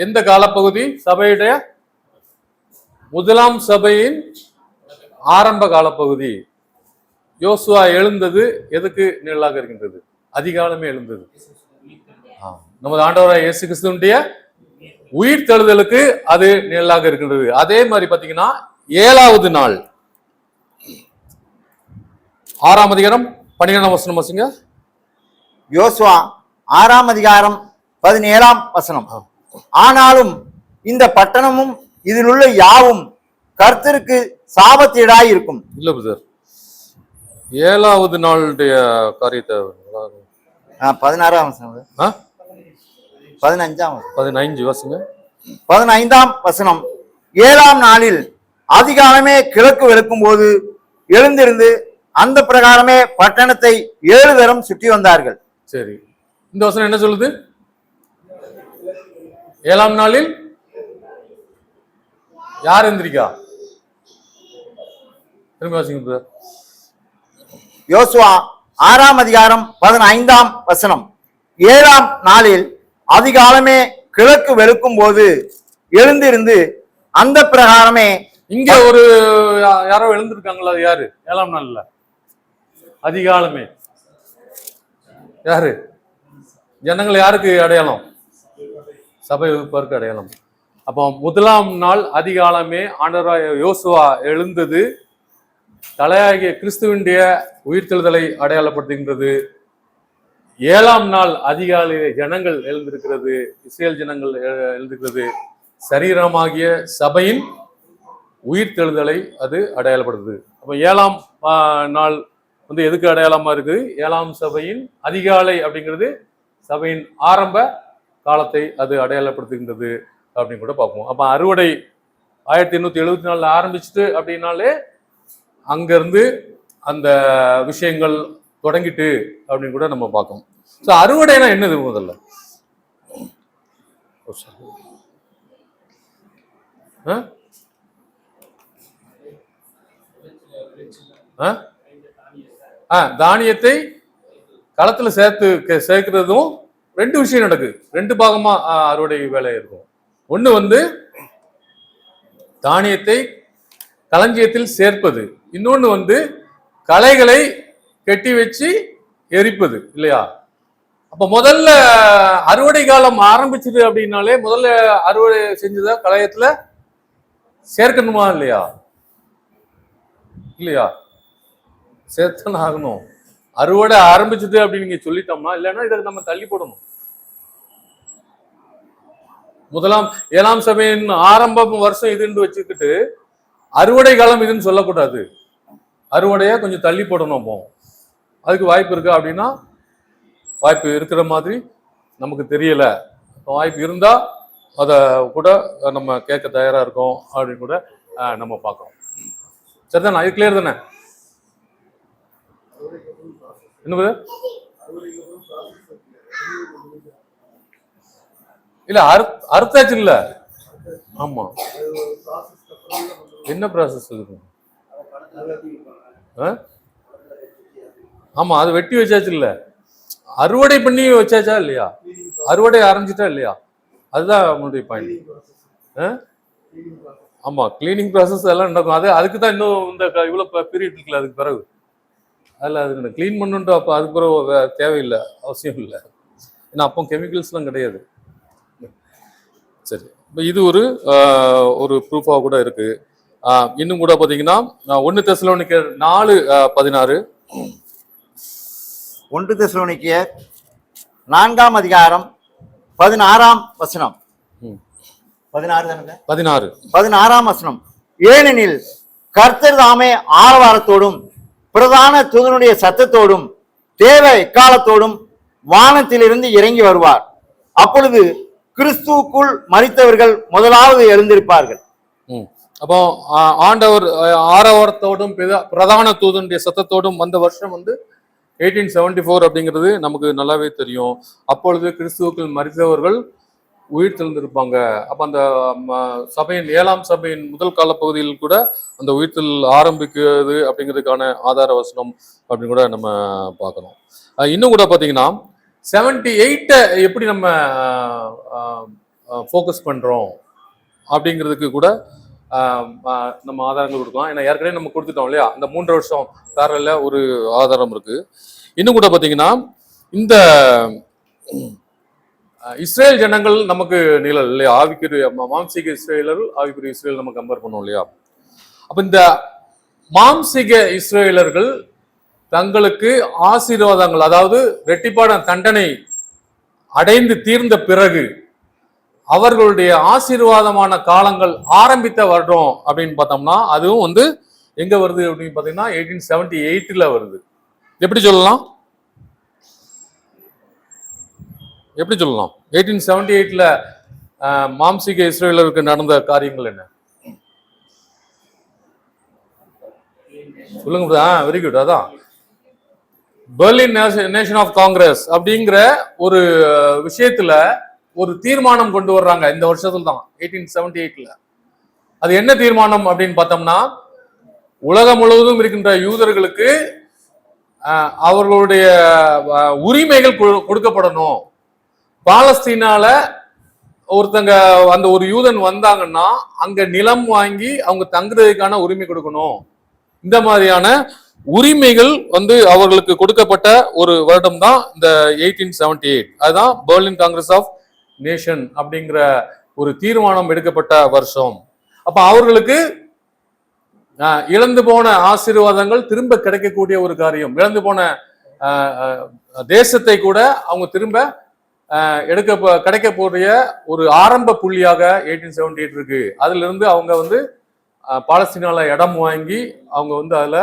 எந்த காலப்பகுதி? சபையுடைய முதலாம் சபையின் ஆரம்ப காலப்பகுதி. யோசுவா எழுந்தது எதுக்கு நிழலாக இருக்கின்றது? அதிகாலமே எழுந்தது. நமது ஆண்டவராய் இயேசு கிறிஸ்துவினுடைய உயிர் தெழுதலுக்கு அது நிழலாக இருக்கின்றது. அதே மாதிரி பாத்தீங்கன்னா 7ஆவது நாள் 6ஆம் அதிகாரம் 12ஆம் வசனம் வாசிங்க. யோசுவா 6ஆம் அதிகாரம் 17ஆம் வசனம். ஆனாலும் இந்த பட்டணமும் இதில் உள்ள யாவும் கர்த்தருக்கு சாபத்தீடாய் இருக்கும். இல்ல பிரதர், 7ஆவது நாளுடைய காரியத்தை 16ஆம் வசனம், 15 வாசிங்க. 15ஆம் வசனம். 7ஆம் நாளில் அதிகாலமே கிழக்கு வெளுக்கும் போது எழுந்திருந்து அந்த பிரகாரமே பட்டணத்தை 7 தரம் சுற்றி வந்தார்கள். சரி, இந்த வசனம் என்ன சொல்லுது? 7ஆம் நாளில் யார் எந்திரிக்கா? திரும்ப வாசிங்க. யோசுவா 6ஆம் அதிகாரம் 15ஆம் வசனம். 7ஆம் நாளில் அதிகாலமே கிழக்கு வெளுக்கும் போது எழுந்திருந்து அந்த பிரகாரமே. இங்க ஒரு யாரோ எழுந்திருக்காங்களா? யாரு? 7ஆம் நாள்ல அதிகாலமே யாரு? ஜனங்கள் யாருக்கு அடையாளம்? சபை வகுப்பாருக்கு அடையாளம். அப்போ முதலாம் நாள் அதிகாலமே ஆண்டவராய் யோசுவா எழுந்தது தலையாகிய கிறிஸ்துவினுடைய உயிர்த்தெழுதலை அடையாளப்படுத்துகின்றது. 7ஆம் நாள் அதிகாலையிலே ஜனங்கள் எழுந்திருக்கிறது, இஸ்ரேல் ஜனங்கள் எழுந்திருக்கிறது. சரீரமாகிய சபையின் உயிர்த்தெழுதலை அது அடையாளப்படுத்துது. அப்ப 7ஆம் நாள் எதுக்கு அடையாளமா இருக்குது? 7ஆம் சபையின் அதிகாலை அப்படிங்கிறது சபையின் ஆரம்ப காலத்தை அது அடையாளப்படுத்துகின்றது அப்படின்னு கூட பார்ப்போம். அப்ப அறுவடை 1874 ஆரம்பிச்சுட்டு அப்படின்னாலே அங்கிருந்து அந்த விஷயங்கள் தொடங்கிட்டு அப்படின்னு கூட நம்ம பார்க்கணும். ஸோ அறுவடைனா என்னது? முதல்ல தானியத்தை களத்துல சேர்க்கிறதும் 2 விஷயம் நடக்குது. 2 பாகமா அறுவடை வேலை இருக்கும். ஒண்ணு தானியத்தை களஞ்சியத்தில் சேர்ப்பது, இன்னொன்னு வந்து களைகளை கட்டி வச்சு எரிப்பது இல்லையா? அப்ப முதல்ல அறுவடை காலம் ஆரம்பிச்சது அப்படின்னாலே முதல்ல அறுவடை செஞ்சத களையத்துல சேர்க்கணுமா இல்லையா? இல்லையா? சேர்த்தன ஆகணும். அறுவடை ஆரம்பிச்சது அப்படின்னு நீங்க சொல்லிட்டோம்னா, இல்லைன்னா இதை நம்ம தள்ளி போடணும். முதலாம் 7ஆம் சபையின் ஆரம்ப வருஷம் இதுன்னு வச்சுக்கிட்டு அறுவடை காலம் இதுன்னு சொல்லக்கூடாது. அறுவடையை கொஞ்சம் தள்ளி போடணும். அப்போ அதுக்கு வாய்ப்பு இருக்கா அப்படின்னா வாய்ப்பு இருக்கிற மாதிரி நமக்கு தெரியல. வாய்ப்பு இருந்தா அதை கூட நம்ம கேட்க தயாரா இருக்கோம் அப்படின்னு கூட நம்ம பார்க்கறோம். சரிதானே? இது கிளியர் தானே? என்ன இல்ல அறுத்தாச்சு இல்ல? ஆமா, என்ன ப்ராசஸ் இருக்கு? ஆமா, அது வெட்டி வச்சாச்சு இல்ல? அறுவடை பண்ணி வச்சாச்சா இல்லையா? அறுவடை ஆரம்பிச்சிட்டா இல்லையா? அதுதான் நம்மளுடைய பாயிண்ட். ஆமா, கிளீனிங் ப்ராசஸ் எல்லாம் நடக்கும். அதுக்கு தான் இன்னும் இந்த இவ்வளவு பீரியட் இருக்குல்ல, அதுக்கு பிறகு அதில் அது கிளீன் பண்ணுன்ட்டு அப்போ அதுக்கு பிறகு தேவையில்லை, அவசியம் இல்லை. ஏன்னா அப்போ கெமிக்கல்ஸ்லாம் கிடையாது. சரி, இப்போ இது ஒரு ப்ரூஃபாக கூட இருக்கு. இன்னும் கூட பார்த்தீங்கன்னா 1 தெசலோனிக்கர் 4:16. 1 தெசலோனிக்கேயர் 4ஆம் அதிகாரம் 16ஆம் வசனம். 16ஆம் வசனம். ஏனெனில் கர்த்தர் தாமே ஆரவாரத்தோடும் பிரதான தூதனுடைய சத்தத்தோடும் தேவ எக்காலத்தோடும் வானத்திலிருந்து இறங்கி வருவார். அப்பொழுது கிறிஸ்துவுக்குள் மரித்தவர்கள் முதலாவது எழுந்திருப்பார்கள். அப்போ ஆண்டவர் ஆரவாரத்தோடும் பிரதான தூதனுடைய சத்தத்தோடும் வந்த வருஷம் 1874 அப்படிங்கிறது நமக்கு நல்லாவே தெரியும். அப்பொழுது கிறிஸ்துவுக்குள் மரித்தவர்கள் உயிர் தெழுந்திருப்பாங்க. அப்ப அந்த சபையின் 7ஆம் சபையின் முதல் கால பகுதியில் கூட அந்த உயிர்த்தல் ஆரம்பிக்கிறது அப்படிங்கிறதுக்கான ஆதார வசனம் அப்படின்னு கூட நம்ம பார்க்கணும். இன்னும் கூட பார்த்தீங்கன்னா 78 எப்படி நம்ம ஃபோக்கஸ் பண்றோம் அப்படிங்கிறதுக்கு கூட நம்ம ஆதாரங்கள் கொடுக்கலாம். ஏன்னா ஏற்கனவே நம்ம கொடுத்துட்டோம் இல்லையா? அந்த 3 வருஷம் பேரல்ல ஒரு ஆதாரம் இருக்கு. இன்னும் கூட பார்த்தீங்கன்னா இந்த இஸ்ரேல் ஜனங்கள் நமக்கு நிழல் இல்லையா? ஆவிக்குரிய மாம்சீக இஸ்ரேலர்கள், ஆவிக்குரிய இஸ்ரேல் நம்ம கம்பேர் பண்ணோம் இல்லையா? அப்ப இந்த மாம்சீக இஸ்ரேலர்கள் தங்களுக்கு ஆசீர்வாதங்கள், அதாவது ரெட்டிப்பான தண்டனை அடைந்து தீர்ந்த பிறகு அவர்களுடைய ஆசீர்வாதமான காலங்கள் ஆரம்பித்த வருடம் அப்படின்னு பார்த்தோம்னா அதுவும் எங்க வருது அப்படின்னு பார்த்தீங்கன்னா 1878 வருது. எப்படி சொல்லலாம்? 1878 மாம்சீக இஸ்ரேலருக்கு நடந்த காரியங்கள் என்ன சொல்லுங்க. Very good. அதான் பெர்லின் நேஷன் ஆஃப் காங்கிரஸ் அப்படிங்கிற ஒரு விஷயத்துல ஒரு தீர்மானம் கொண்டு வர்றாங்க இந்த வருஷத்துல தான், 1878. அது என்ன தீர்மானம் அப்படின்னு பார்த்தோம்னா, உலகம் முழுவதும் இருக்கின்ற யூதர்களுக்கு அவர்களுடைய உரிமைகள் கொடுக்கப்படணும். பாலஸ்தீனால ஒருத்தங்க அந்த ஒரு யூதன் வந்தாங்கன்னா அங்க நிலம் வாங்கி அவங்க தங்குறதுக்கான உரிமை கொடுக்கணும். இந்த மாதிரியான உரிமைகள் அவர்களுக்கு கொடுக்கப்பட்ட ஒரு வருடம் தான் இந்த 1878. அதுதான் பெர்லின் காங்கிரஸ் ஆஃப் நேஷன் அப்படிங்கிற ஒரு தீர்மானம் எடுக்கப்பட்ட வருஷம். அப்ப அவர்களுக்கு இழந்து போன ஆசீர்வாதங்கள் திரும்ப கிடைக்கக்கூடிய ஒரு காரியம். இழந்து போன தேசத்தை கூட அவங்க திரும்ப கிடைக்க போறிய ஒரு ஆரம்ப புள்ளியாக 1878 இருக்கு. அதுல இருந்து அவங்க பாலஸ்தீனால இடம் வாங்கி அவங்க அதுல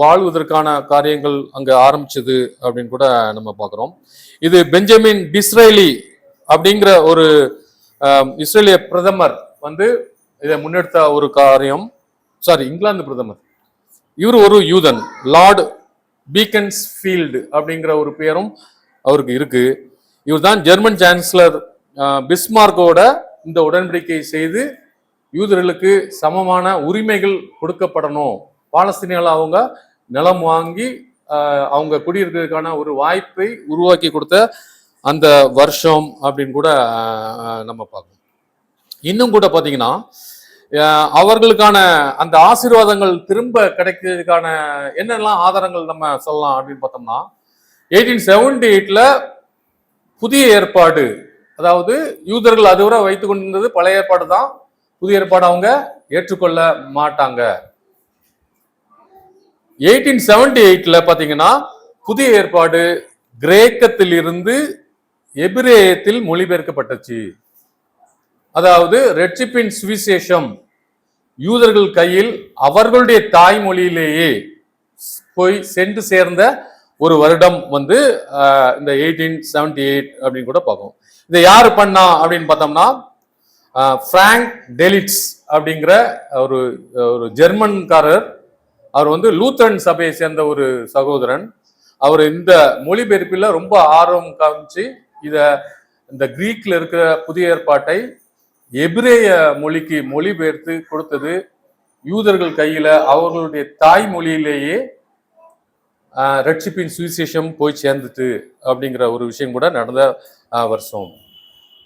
வாழ்வதற்கான காரியங்கள் அங்க ஆரம்பிச்சது அப்படின்னு கூட நம்ம பார்க்கிறோம். இது பெஞ்சமின் டிஸ்ரேலி அப்படிங்கிற ஒரு இஸ்ரேலிய பிரதமர் இதை முன்னெடுத்த ஒரு காரியம். இங்கிலாந்து பிரதமர். இவர் ஒரு யூதன். லார்ட் பீக்கன்ஸ்ஃபீல்டு அப்படிங்கிற ஒரு பேரும் அவருக்கு இருக்கு. இவர் தான் ஜெர்மன் சான்சலர் பிஸ்மார்க்கோட இந்த உடன்படிக்கை செய்து யூதர்களுக்கு சமமான உரிமைகள் கொடுக்கப்படணும், பாலஸ்தீனியால அவங்க நிலம் வாங்கி அவங்க குடியிருக்கிறதுக்கான ஒரு வாய்ப்பை உருவாக்கி கொடுத்த அந்த வருஷம் அப்படின்னு கூட நம்ம பார்க்கணும். இன்னும் கூட பார்த்தீங்கன்னா அவர்களுக்கான அந்த ஆசீர்வாதங்கள் திரும்ப கிடைக்கிறதுக்கான என்னெல்லாம் ஆதாரங்கள் நம்ம சொல்லலாம் அப்படின்னு பார்த்தோம்னா 1878ல புதிய ஏற்பாடு, அதாவது யூதர்கள் அதுவரை வைத்துக் கொண்டிருந்தது பழைய ஏற்பாடு தான், புதிய ஏற்பாடு அவங்க ஏற்றுக்கொள்ள மாட்டாங்க. 1878ல பாத்தீங்கன்னா புதிய ஏற்பாடு கிரேக்கத்தில் இருந்து எபிரேயத்தில் மொழிபெயர்க்கப்பட்டுச்சு. அதாவது ரட்சிப்பின் சுவிசேஷம் யூதர்கள் கையில் அவர்களுடைய தாய்மொழியிலேயே போய் சென்று சேர்ந்த ஒரு வருடம் வந்து இந்த 1878 அப்படின்னு கூட பார்க்கும். இதை யாரு பண்ணா அப்படின்னு பார்த்தோம்னா பிராங்க் டெலிட்ஸ் அப்படிங்கிற ஒரு ஒரு ஜெர்மன்காரர். அவர் வந்து லூத்தரன் சபையை சேர்ந்த ஒரு சகோதரன். அவர் இந்த மொழிபெயர்ப்பில் ரொம்ப ஆர்வம் காமிச்சு இந்த கிரீக்ல இருக்கிற புதிய ஏற்பாட்டை எபிரேய மொழிக்கு மொழிபெயர்த்து கொடுத்தது யூதர்கள் கையில அவர்களுடைய தாய்மொழியிலேயே ரட்சிப்பின் சுவிசேஷம் போய் சேர்ந்துட்டு அப்படிங்கிற ஒரு விஷயம் கூட நடந்த வருஷம்.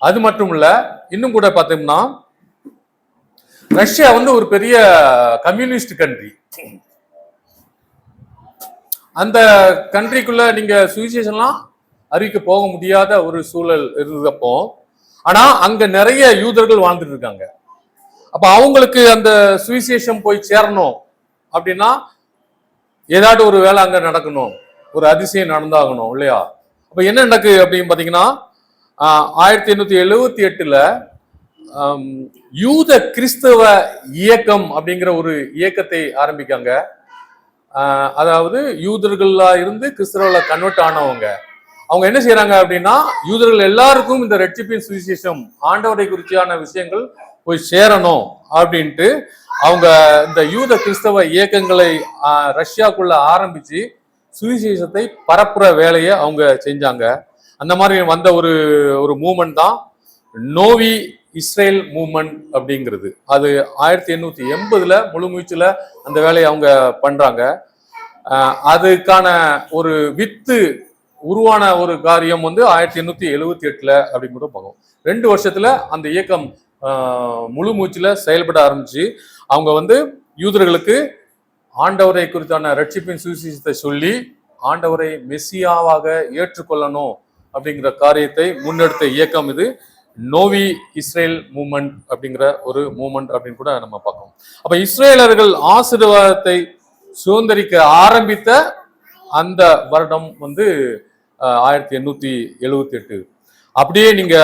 அது மட்டும் இல்ல, இன்னும் கூட பார்த்தோம்னா ரஷ்யா வந்து ஒரு பெரிய கம்யூனிஸ்ட் கண்ட்ரி. அந்த கண்ட்ரிக்குள்ள நீங்க சுவிசேஷன்லாம் அறிவிக்க போக முடியாத ஒரு சூழல் இருந்தப்போ, ஆனா அங்க நிறைய யூதர்கள் வாழ்ந்துட்டு இருக்காங்க. அப்ப அவங்களுக்கு அந்த சுவிசேஷம் போய் சேரணும் அப்படின்னா ஏதாட்டு ஒரு வேலை அங்க நடக்கணும், ஒரு அதிசயம் நடந்தாகணும் இல்லையா? அப்ப என்ன நடக்கு அப்படின்னு பாத்தீங்கன்னா 1878ல யூத கிறிஸ்தவ இயக்கம் அப்படிங்கிற ஒரு இயக்கத்தை ஆரம்பிக்காங்க. அதாவது யூதர்களா இருந்து கிறிஸ்தவர்கள கன்வெர்ட் ஆனவங்க. அவங்க என்ன செய்யறாங்க அப்படின்னா யூதர்கள் எல்லாருக்கும் இந்த ரட்சிப்பின் சுவிசேஷம் ஆண்டவரை குறிச்சான விஷயங்கள் போய் சேரணும் அப்படின்ட்டு அவங்க இந்த யூத கிறிஸ்தவ இயக்கங்களை ரஷ்யாக்குள்ள ஆரம்பிச்சு சுவிசேஷத்தை பரப்புற வேலையை அவங்க செஞ்சாங்க. அந்த மாதிரி வந்த ஒரு ஒரு மூமெண்ட் தான் நோவி இஸ்ரேல் மூமெண்ட் அப்படிங்கிறது. அது 1880ல முழு முயற்சியில அந்த வேலையை அவங்க பண்றாங்க. அதுக்கான ஒரு வித்து உருவான ஒரு காரியம் வந்து 1878ல அப்படின்னு கூட பார்க்கும். 2 வருஷத்துல அந்த இயக்கம் முழு மூச்சில செயல்பட ஆரம்பிச்சு அவங்க வந்து யூதர்களுக்கு ஆண்டவரை குறித்தான ரட்சிப்பின் சுவிசேஷத்தை சொல்லி ஆண்டவரை மெஸ்ஸியாவாக ஏற்றுக்கொள்ளணும் அப்படிங்கிற காரியத்தை முன்னெடுத்த இயக்கம் இது நோவி இஸ்ரேல் மூமெண்ட் அப்படிங்கிற ஒரு மூமெண்ட் அப்படின்னு கூட நம்ம பார்க்கணும். அப்ப இஸ்ரேலர்கள் ஆசீர்வாதத்தை சுதந்திரிக்க ஆரம்பித்த அந்த வருடம் வந்து 1878. அப்படியே நீங்க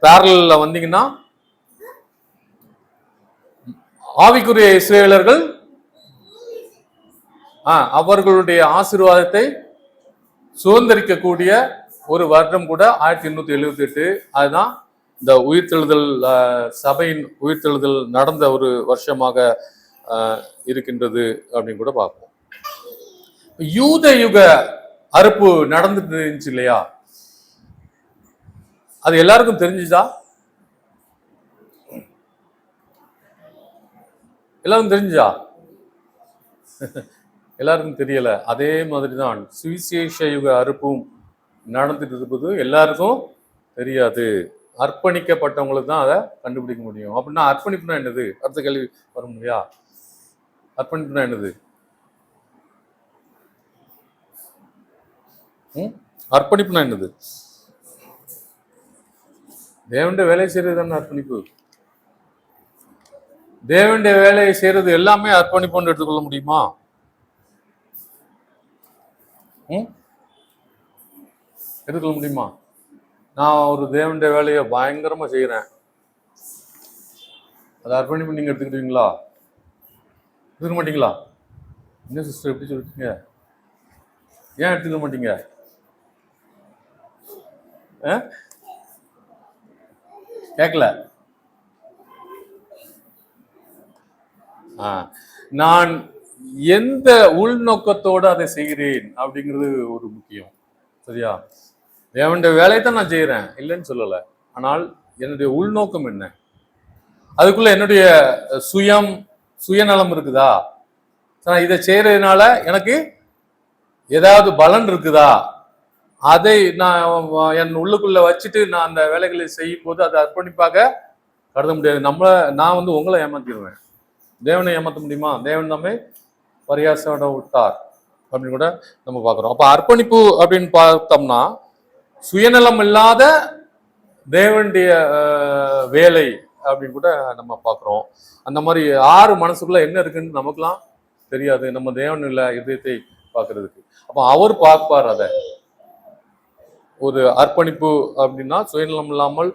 பேரல்ல வந்தீங்கன்னா ஆவிக்குரிய இஸ்ரேலர்கள் அவர்களுடைய ஆசீர்வாதத்தை சுதந்திரிக்கக்கூடிய ஒரு வருடம் கூட 1878. அதுதான் இந்த உயிர்த்தெழுதல் சபையின் உயிர்த்தெழுதல் நடந்த ஒரு வருஷமாக இருக்கின்றது அப்படின்னு கூட பார்ப்போம். யூத யுக அறுப்பு நடந்துட்டு இருந்துச்சு இல்லையா? அது எல்லாருக்கும் தெரிஞ்சுதா? எல்லாருக்கும் தெரிஞ்சா? எல்லாருக்கும் தெரியல. அதே மாதிரி தான் சுவிசேஷ யுக அறுப்பும் நடந்துட்டு இருப்பது எல்லாருக்கும் தெரியாது. அர்ப்பணிக்கப்பட்டவங்களுக்கு தான் அதை கண்டுபிடிக்க முடியும். அப்படின்னா அர்ப்பணிப்புனா என்னது? அடுத்த கேள்வி வரும் இல்லையா? அர்ப்பணிப்புனா என்னது? அர்ப்பணிப்புனா என்னது? தேவனுடைய வேலை செய்யறது தானே அர்ப்பணிப்பு. தேவனுடைய வேலையை செய்யறது எல்லாமே அர்ப்பணிப்புன்னு எடுத்துக்கொள்ள முடியுமா? எடுத்துக்கொள்ள முடியுமா? நான் ஒரு தேவனுடைய வேலையை பயங்கரமா செய்யறேன், அதை அர்ப்பணிப்பு நீங்க எடுத்துக்கிட்டீங்களா? எடுத்துக்க மாட்டீங்களா? என்ன சிஸ்டர் எப்படி சொல்லிட்டீங்க? ஏன் எடுத்துக்க மாட்டீங்க? கேட்கல. நான் எந்த உள்நோக்கத்தோடு அதை செய்கிறேன் அப்படிங்கிறது ஒரு முக்கியம். சரியா? தேவனுடைய வேலையை தான் நான் செய்யறேன், இல்லைன்னு சொல்லல. ஆனால் என்னுடைய உள்நோக்கம் என்ன? அதுக்குள்ள என்னுடைய சுயநலம் இருக்குதா? இதை செய்யறதுனால எனக்கு ஏதாவது பலன் இருக்குதா? அதை நான் என் உள்ளுக்குள்ள வச்சுட்டு நான் அந்த வேலைகளை செய்யும் போது அதை அர்ப்பணிப்பாக கருத முடியாது. நான் வந்து உங்களை ஏமாத்திடுவேன். தேவனை ஏமாற்ற முடியுமா? தேவன் நம்மை பரியாசோட விட்டார் அப்படின்னு கூட நம்ம பார்க்குறோம். அப்போ அர்ப்பணிப்பு அப்படின்னு பார்த்தோம்னா சுயநலம் இல்லாத தேவனுடைய வேலை அப்படின்னு கூட நம்ம பார்க்குறோம். அந்த மாதிரி யாரு மனசுக்குள்ள என்ன இருக்குன்னு நமக்குலாம் தெரியாது. நம்ம தேவன் இல்லை இதயத்தை பார்க்கறதுக்கு. அப்போ அவர் பார்ப்பார் அதை. ஒரு அர்ப்பணிப்பு அப்படின்னா சுயநலம் இல்லாமல்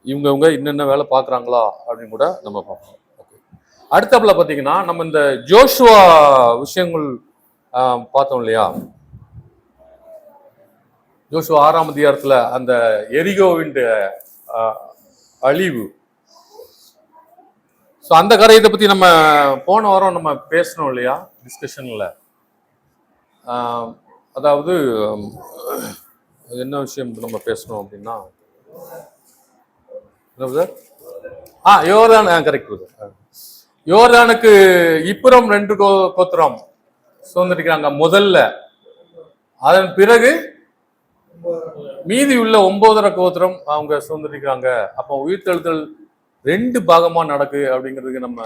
இவங்க என்னென்ன வேலை பார்க்குறாங்களா அப்படின்னு கூட நம்ம பார்ப்போம். ஓகே, அடுத்தப்பல பார்த்தீங்கன்னா நம்ம இந்த ஜோஷுவா விஷயங்கள் பார்த்தோம் இல்லையா? ஜோஷுவா 6ஆம் அதிகாரத்துல அந்த எரிகோவின் அழிவு. ஸோ அந்த காரியத்தை பத்தி நம்ம போன வாரம் நம்ம பேசணும் இல்லையா டிஸ்கஷன்ல. அதாவது என்ன விஷயம் நம்ம பேசணும் அப்படின்னா யோர்தான், கரெக்ட். யோர்தானுக்கு இப்புறம் 2 கோத்திரம் சுதந்திரிக்கிறாங்க முதல்ல. அதன் பிறகு மீதி உள்ள 9 கோத்திரம் அவங்க சுதந்திரிக்கிறாங்க. அப்போ உயிர்த்தெழுதல் 2 பாகமா நடக்கு அப்படிங்கிறதுக்கு நம்ம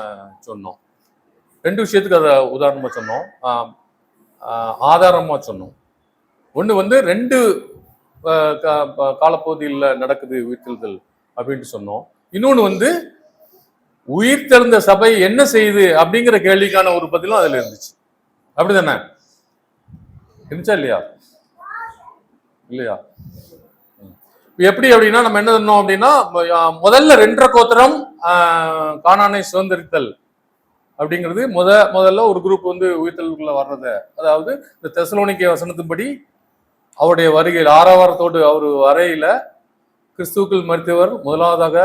சொன்னோம். 2 விஷயத்துக்கு அதை உதாரணமா சொன்னோம், ஆதாரமா சொன்னோம். ஒண்ணு வந்து 2 காலப்பகுதியில் நடக்குது உயிர்த்தெழுதல் அப்படின்ட்டு சொன்னோம். இன்னொன்னு வந்து உயிர்த்தெழுந்த சபை என்ன செய்யுது அப்படிங்கிற கேள்விக்கான ஒரு பதிலும் அதுல இருந்துச்சு. அப்படிதானே இருந்துச்சா இல்லையா? இல்லையா? எப்படி அப்படின்னா நம்ம என்ன சொன்னோம் அப்படின்னா முதல்ல 2 கோத்திரம் கானானை சுதந்திரித்தல் அப்படிங்கிறது முதல்ல ஒரு குரூப் வந்து உயிர்த்தெழுதலுக்குள்ள வர்றது. அதாவது இந்த தெசலோனிக்கே வசனத்தின்படி அவருடைய வருகையில் ஆரவாரத்தோடு அவர் வரையில கிறிஸ்துவுக்குள் மரித்தவர் முதலாவதாக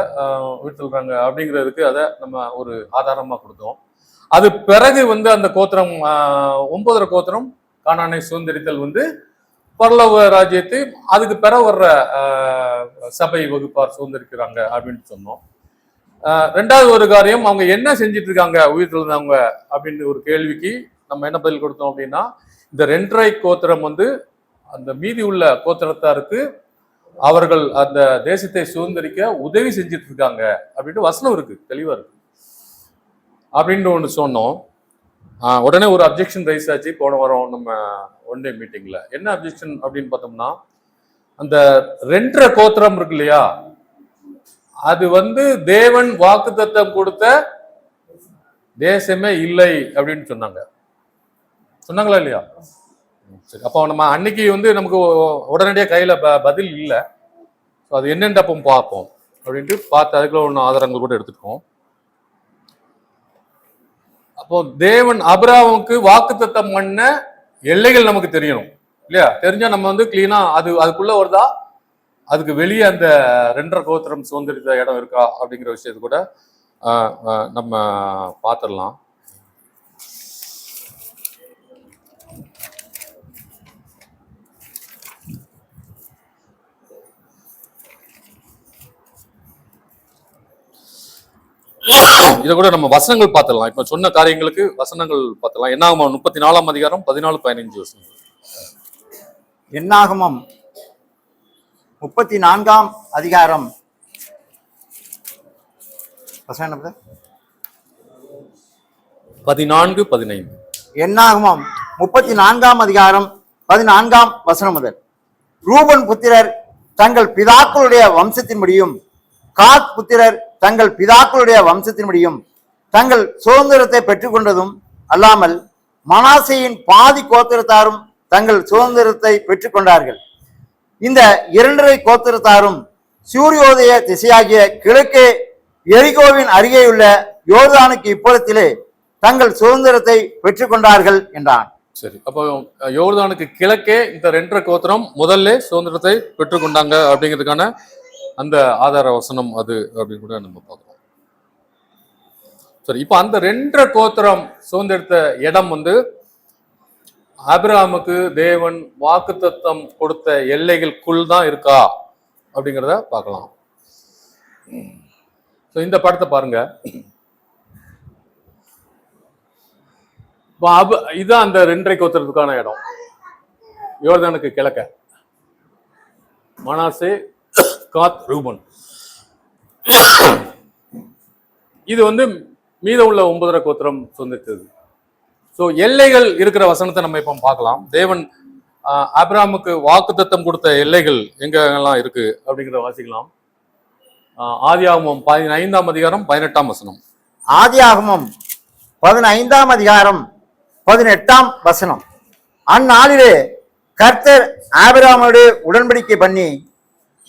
உயிர்த்தெழுறாங்க அப்படிங்கிறதுக்கு அதை நம்ம ஒரு ஆதாரமா கொடுத்தோம். அது பிறகு வந்து அந்த கோத்திரம் 9 கோத்திரம் கானானை சுதந்திரித்தல் வந்து பரலோக ராஜ்யத்தை அதுக்கு பிற வர்ற சபை வகுப்பார் சுதந்திரிக்கிறாங்க அப்படின்னு சொன்னோம். 2வது ஒரு காரியம், அவங்க என்ன செஞ்சிட்டு இருக்காங்க உயிர்த்தெழுந்தவங்க அப்படின்னு ஒரு கேள்விக்கு நம்ம என்ன பதில் கொடுத்தோம் அப்படின்னா இந்த 2.5 கோத்திரம் வந்து அந்த மீதி உள்ள கோத்திரத்தாருக்கு அவர்கள் அந்த தேசத்தை சுதந்திரிக்க உதவி செஞ்சிட்டு இருக்காங்க அப்படின்ட்டு வசனம் இருக்கு, தெளிவா இருக்கு அப்படின்னு ஒன்று சொன்னோம். உடனே ஒரு அப்ஜெக்ஷன் ரைஸ் ஆச்சு போன வாரம் நம்ம ஒன் டே மீட்டிங்ல. என்ன அப்ஜெக்ஷன் அப்படின்னு பார்த்தோம்னா அந்த 2.5 கோத்திரம் இருக்கு இல்லையா, அது வந்து தேவன் வாக்குத்தத்தம் கொடுத்த தேசமே இல்லை அப்படின்னு சொன்னாங்களா இல்லையா? சரி, அப்போ நம்ம அன்னைக்கு வந்து நமக்கு உடனடியாக கையில பதில் இல்லை. அது என்னென்று அப்போ பார்ப்போம் அப்படின்ட்டு பார்த்து அதுக்குள்ள ஒன்று ஆதாரங்கள் கூட எடுத்துக்கோம். அப்போ தேவன் ஆபிரகாமுக்கு வாக்குத்தத்தம் பண்ண எல்லைகள் நமக்கு தெரியணும் இல்லையா? தெரிஞ்சா நம்ம வந்து கிளீனா அதுக்குள்ள வருதா, அதுக்கு வெளியே அந்த 2.5 கோத்திரம் சுதந்திரித்த இடம் இருக்கா அப்படிங்கிற விஷயத்தை கூட நம்ம பார்த்துடலாம். இதை கூட நம்ம வசனங்கள் பார்த்துடலாம். இப்ப சொன்ன காரியங்களுக்கு வசனங்கள் பார்த்துடலாம். என்னாகமம் 34ஆம் அதிகாரம் 14-15 வசனம். என்னாகமம் 34ஆம் அதிகாரம் வசனம் 14-15. என்னாகமம் 34ஆம் அதிகாரம் 14ஆம் வசனம் முதல். ரூபன் புத்திரர் தங்கள் பிதாக்களுடைய வம்சத்தின்படியும் காத் புத்திரர் தங்கள் பிதாக்களுடைய வம்சத்தின்படியும் தங்கள் சுதந்திரத்தை பெற்றுக்கொண்டதும் அல்லாமல் மனாசேயின் பாதி கோத்திரத்தாரும் தங்கள் சுதந்திரத்தை பெற்றுக்கொண்டார்கள். இந்த 2.5 கோத்திரத்தாரும் சூரியோதய திசையாகிய கிழக்கே எரிகோவின் அருகேயுள்ள யோர்தானுக்கு இப்புறத்திலே தங்கள் சுதந்திரத்தை பெற்றுக்கொண்டார்கள் என்றான். சரி, அப்போ யோர்தானுக்கு கிழக்கே இந்த 2.5 கோத்திரம் முதல்ல சுதந்திரத்தை பெற்றுக்கொண்டாங்க அப்படிங்கிறதுக்கான அந்த ஆதார வசனம் அது அப்படின்னு கூட நம்ம பார்க்கிறோம். சரி, இப்ப அந்த 2.5 கோத்திரம் சுதந்திரத்த இடம் வந்து ஆபிரகாமுக்கு தேவன் வாக்குத்தத்தம் கொடுத்த எல்லைகளுக்குள் தான் இருக்கா அப்படிங்கிறத பார்க்கலாம். இந்த படத்தை பாருங்க. இதுதான் அந்த 2.5 கோத்திரத்துக்கான இடம். யோர்தானுக்கு கிழக்க மனாசே, காத், ரூபன். இது வந்து மீதம் உள்ள 9 கோத்திரம் சுதந்திரித்தது. ஸோ எல்லைகள் இருக்கிற வசனத்தை நம்ம இப்போ பார்க்கலாம். தேவன் ஆபிரகாமுக்கு வாக்குத்தத்தம் கொடுத்த எல்லைகள் எங்கெல்லாம் இருக்கு அப்படிங்கிறத வாசிக்கலாம். ஆதியாகமம் 15ஆம் அதிகாரம் 18ஆம் வசனம். ஆதியாகமம் 15ஆம் அதிகாரம் 18ஆம் வசனம். அந்நாளிலே கர்த்தர் ஆபிரகாமோடு உடன்படிக்கை பண்ணி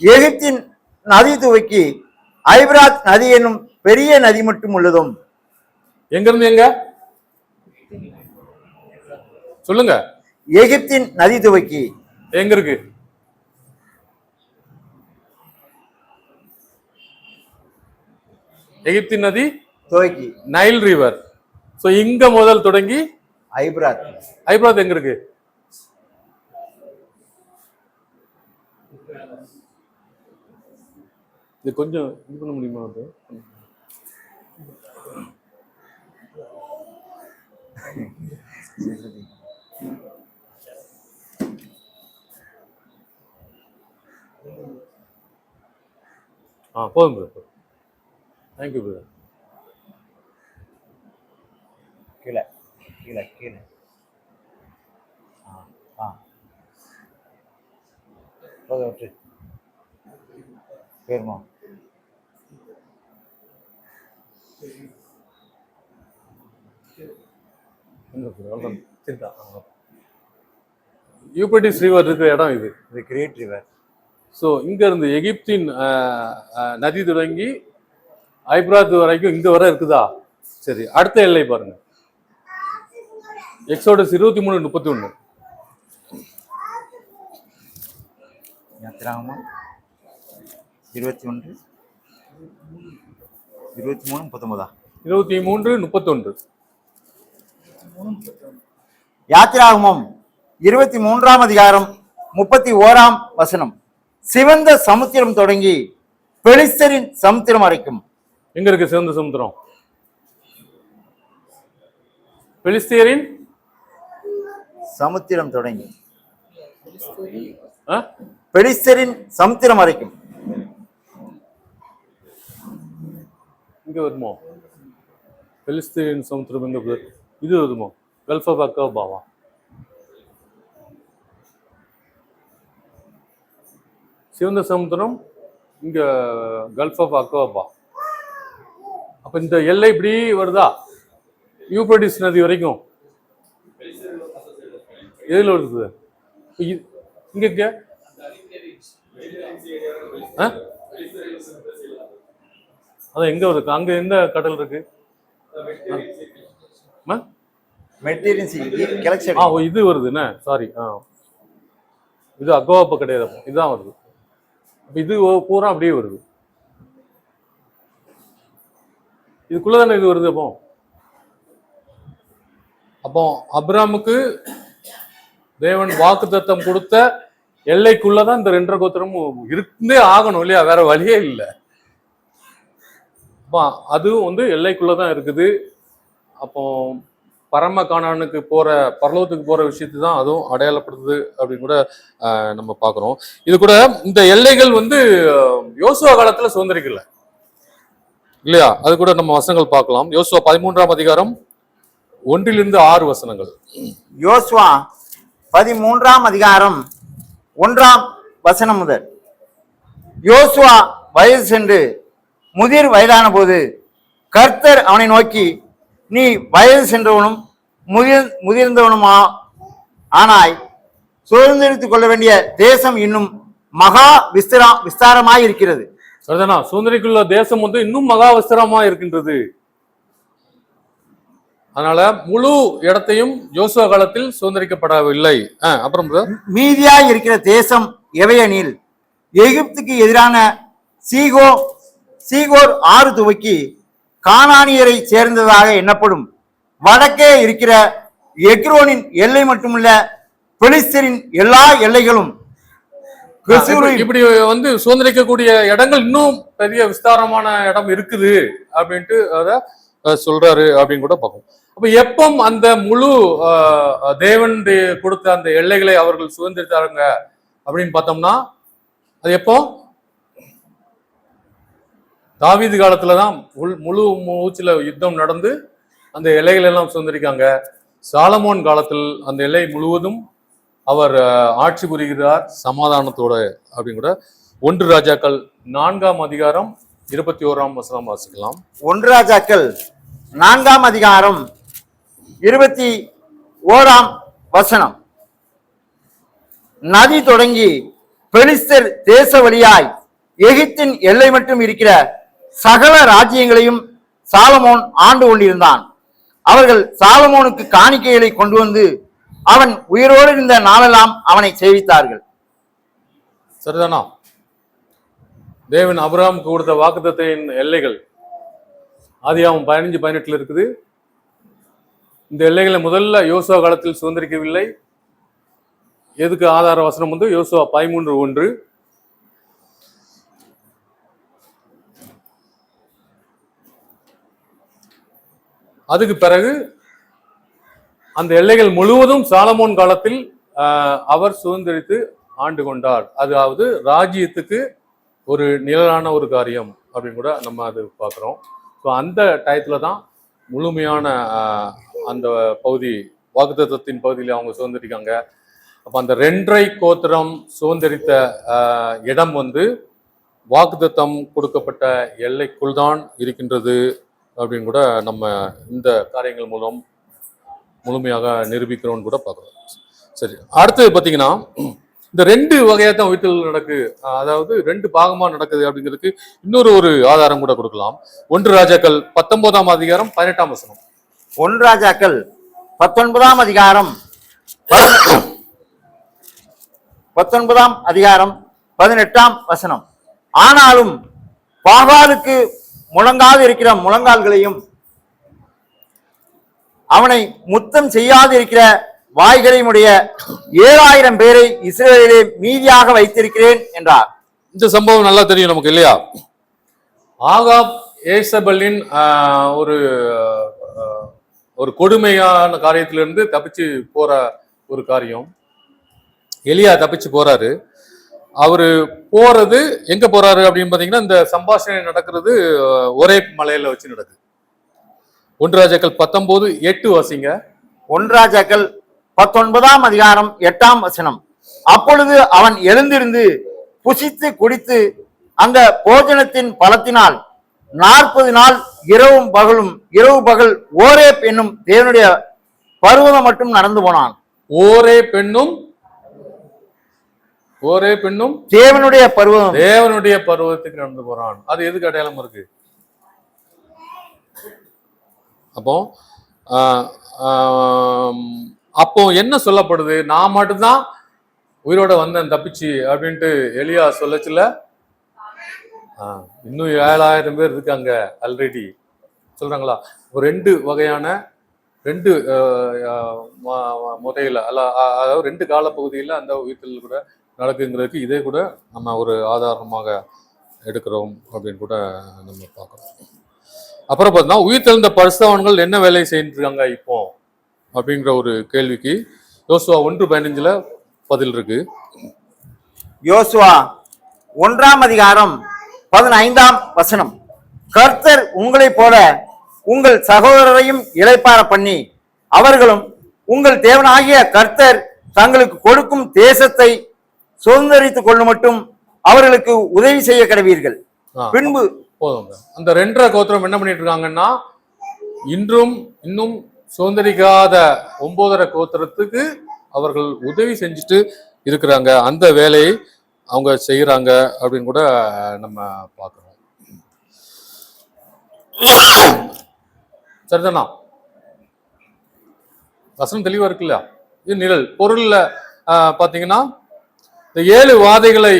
எகிப்தின் நதி துவக்கி ஐபிராத் நதி என்னும் பெரிய நதி மட்டும் உள்ளதும். எங்கிருந்து எங்க சொல்லுங்க. எகிப்தின் நதி துவக்கி எங்க இருக்கு? எகிப்தின் நதி துவக்கி நைல் ரிவர். சோ இங்க முதல் தொடங்கி ஐபிராத். ஐபிராத் எங்க இருக்கு? இது கொஞ்சம் இது பண்ண முடியுமா? அது போதும் பிரதர். Thank you brother. கீழே கீழே கீழே. பேருமா யூப்ரட்டிஸ் ரிவர் இருக்கிற இடம் இது. Great river. ஸோ இங்க இருந்து எகிப்தின் நதி தொடங்கி ஐப்ராத் வரைக்கும் இங்க வர இருக்குதா? சரி, அடுத்த எல்லை பாருங்க. எக்ஸோடஸ் 23:31. யாத்திராகமம் 21 23:19. 23:31. யாத்திராகமம் 23ஆம் அதிகாரம் 31ஆம் வசனம். சிவந்த சமுத்திரம் தொடங்கி பெலிஸ்தரின் சமுத்திரம் வரைக்கும். எங்க இருக்கு சிவந்த சமுத்திரம்? பெலிஸ்தியரின் சமுத்திரம் தொடங்கி பெலிஸ்தரின் சமுத்திரம் வரைக்கும். இங்க வருமோ? பெலிஸ்தீன் சமுத்திரம் எங்க? இது வருமோ? கல்ஃப் ஆஃப் அக்காபாவா? சிவந்த சமுத்திரம் இங்க கல்ஃப் ஆஃப் அக்காபா. அப்ப இந்த எல்லை இப்படி வருதா யூப்ரட்டிஸ் நதி வரைக்கும்? எதுல வருது? இங்க அதான் எங்க இருக்கு? அங்க எந்த கடல் இருக்கு? இது வருது என்ன? சாரி, இது அகோவா கிடையாது. இதுதான் வருது. இது பூரா அப்படியே வருது. இதுக்குள்ளதானே இது வருது. அப்போ அப்ராமுக்கு தேவன் வாக்குத்தத்தம் கொடுத்த எல்லைக்குள்ளதான் இந்த 2 கோத்திரமும் இருந்தே ஆகணும் இல்லையா? வேற வழியே இல்லை. அதுவும் எல்லைக்குள்ளதான் இருக்குது. அப்போ பரம கானானுக்கு போற பரலோகத்துக்கு போற விஷயத்தை தான் அதுவும் அடையாளப்படுத்துது அப்படின்னு கூட நம்ம பாக்குறோம். இது கூட இந்த எல்லைகள் யோசுவா காலத்துல சுதந்திரிக்கல இல்லையா? அது கூட நம்ம வசனங்கள் பார்க்கலாம். யோசுவா 13ஆம் அதிகாரம் 1-6 வசனங்கள். யோசுவா 13ஆம் அதிகாரம் 1ஆம் வசனம் முதல். யோசுவா வயது சென்று முதிர் வயதான போது கர்த்தர் அவனை நோக்கி, நீ வயது சென்றவனும் முதிர்ந்தவனுமா ஆனாய், சுதந்திரித்துக் கொள்ள வேண்டிய தேசம் இன்னும் மகா விஸ்தாரமாய் இருக்கிறது. சுதந்திரிக்குள்ள தேசம் இன்னும் மகா விஸ்தாரமா இருக்கின்றது. அதனால முழு இடத்தையும் யோசுவா காலத்தில் சுதந்திரிக்கப்படவில்லை. அப்புறம் மீதியாய் இருக்கிற தேசம் எவையெனில், எகிப்துக்கு எதிரான சீகோர் ஆறு துவக்கி கானானியரை சேர்ந்ததாக எண்ணப்படும் வடக்கே இருக்கிற எக்ரோனின் எல்லை மட்டுமல்ல, பெலிஸ்தரின் எல்லா எல்லைகளும். இப்படி சுதந்திரிக்கக்கூடிய இடங்கள் இன்னும் பெரிய விஸ்தாரமான இடம் இருக்குது அப்படின்ட்டு அத சொல்றாரு அப்படின்னு கூட பார்ப்போம். அப்ப எப்போ அந்த முழு தேவன் கொடுத்த அந்த எல்லைகளை அவர்கள் சுதந்திரித்தாருங்க அப்படின்னு பார்த்தோம்னா, அது எப்போ? தாவீது காலத்துல தான் முழு மூச்சுல யுத்தம் நடந்து அந்த எல்லைகள் எல்லாம் சுதந்திரிக்காங்க. சாலமோன் காலத்தில் அந்த எல்லை முழுவதும் அவர் ஆட்சி புரிகிறார் சமாதானத்தோட அப்படின்னு கூட 1 ராஜாக்கள் 4ஆம் அதிகாரம் 21ஆம் வசனம் வாசிக்கலாம். 1 ராஜாக்கள் 4ஆம் அதிகாரம் 21ஆம் வசனம். நதி தொடங்கி பெலிஸ்தர் தேச வழியாய் எகிப்தின் எல்லை மட்டும் இருக்கிற சகல ராஜ்யங்களையும் சாலமோன் ஆண்டு கொண்டிருந்தான். அவர்கள் சாலமோனுக்கு காணிக்கைகளை கொண்டு வந்து அவன் உயிரோடு இருந்த நாளெல்லாம் அவனை சேவித்தார்கள். சரிதானா? தேவன் ஆபிரகாமுக்கு கொடுத்த வாக்குத்தத்தத்தின் எல்லைகள் ஆதியாகமம் 15:18 இருக்குது. இந்த எல்லைகளை முதல்ல யோசுவா காலத்தில் சுதந்திரிக்கவில்லை. எதுக்கு ஆதார வசனம் வந்து யோசுவா 13:1. அதுக்கு பிறகு அந்த எல்லைகள் முழுவதும் சாலமோன் காலத்தில் அவர் சுதந்திரித்து ஆண்டு கொண்டார். அதாவது ராஜ்யத்துக்கு ஒரு நிழலான ஒரு காரியம் அப்படின்னு கூட நம்ம அது பார்க்குறோம். ஸோ அந்த டயத்துல தான் முழுமையான அந்த பகுதி வாக்குத்தத்தத்தின் பகுதியில் அவங்க சுதந்திரிக்காங்க. அப்போ அந்த 2.5 கோத்திரம் சுதந்திரித்த இடம் வந்து வாக்குத்தத்தம் கொடுக்கப்பட்ட எல்லைக்குள் தான் இருக்கின்றது அப்படின்னு கூட நம்ம இந்த காரியங்கள் மூலம் முழுமையாக நிரூபிக்கிறோம்னு கூட பார்க்குறோம். சரி, அடுத்தது பார்த்தீங்கன்னா இந்த 2 வகையாக தான் உயிர்த்தல் நடக்கு, அதாவது 2 பாகமா நடக்குது அப்படிங்கிறதுக்கு இன்னொரு ஒரு ஆதாரம் கூட கொடுக்கலாம். 1 ராஜாக்கள் 19ஆம் அதிகாரம் 18ஆம் வசனம். 1 ராஜாக்கள் 19ஆம் அதிகாரம் 18ஆம் வசனம். ஆனாலும் பாகாலுக்கு முழங்காது இருக்கிற முழங்கால்களையும் அவனை முத்தம் செய்யாது இருக்கிற வாய்களையும் உடைய 7000 பேரை இஸ்ரவேலிலே மீதியாக வைத்திருக்கிறேன் என்றார். இந்த சம்பவம் நல்லா தெரியும் நமக்கு இல்லையா? ஆகாப் ஏசபெலின் ஒரு கொடுமையான காரியத்திலிருந்து தப்பிச்சு போற ஒரு காரியம். எலியா தப்பிச்சு போறாரு. அவரு போறது எங்க போறாரு அப்படின்னு பாத்தீங்கன்னா இந்த சம்பாஷணை நடக்கிறது ஒரே மலையில வச்சு நடக்குது. 1 ராஜாக்கள் 19:8 வாசிங்க. 1 ராஜாக்கள் 19ஆம் அதிகாரம் 8ஆம் வசனம். அப்பொழுது அவன் எழுந்திருந்து புசித்து குடித்து அந்த போஜனத்தின் பலத்தினால் 40 நாள் இரவு பகல் ஓரேப் என்னும் தேவனுடைய பர்வதம் மட்டும் நடந்து போனான். ஓரேப் என்னும் தேவனுடைய பர்வதத்துக்கு நடந்து போறான். அது எதுக்கு அடையாளம் இருக்கு? அப்போ என்ன சொல்லப்படுது? நான் மட்டும்தான் உயிரோட வந்தேன் தப்பிச்சு அப்படின்ட்டு எலியா சொல்லச்சுல, இன்னும் 7000 பேர் இருக்காங்க ஆல்ரெடி சொல்றாங்களா? ஒரு 2 வகையான 2 முறையில அதாவது 2 காலப்பகுதியில் அந்த உயிர்த்தல் கூட நடக்குங்கிறதுக்கு இதே கூட நம்ம ஒரு ஆதாரமாக எடுக்கிறோம் அப்படின்னு கூட நம்ம பார்க்குறோம். அப்புறம் பார்த்தீங்கன்னா உயிர்த்தெழுந்த பரிசுத்தவான்கள் என்ன வேலை செய்திருக்காங்க இப்போ அப்படிங்கிற ஒரு கேள்விக்கு யோசுவா 1:15 பதில் இருக்கு. யோசுவா 1ஆம் அதிகாரம் 15ஆம் வசனம். கர்த்தர் உங்களைப் போல உங்கள் சகோதரரையும் இளைப்பாற பண்ணி அவர்களும் உங்கள் தேவனாகிய கர்த்தர் தங்களுக்கு கொடுக்கும் தேசத்தை சுதந்திரித்துக் கொள்ளும் மட்டும் அவர்களுக்கு உதவி செய்ய கடவீர்கள். பின்பு போதும். அந்த 2.5 கோத்திரம் என்ன பண்ணிட்டு இருக்காங்கன்னா இன்னும் சுதந்திரிக்காத 9.5 கோத்திரத்துக்கு அவர்கள் உதவி செஞ்சுட்டு இருக்கிறாங்க. அந்த வேலையை அவங்க செய்யறாங்க அப்படின்னு கூட நம்ம பார்க்கிறோம். சரிதானா? வசனம் தெளிவா இருக்குல்ல? இது நிழல் பொருள்ல பாத்தீங்கன்னா இந்த 7 வாதைகளை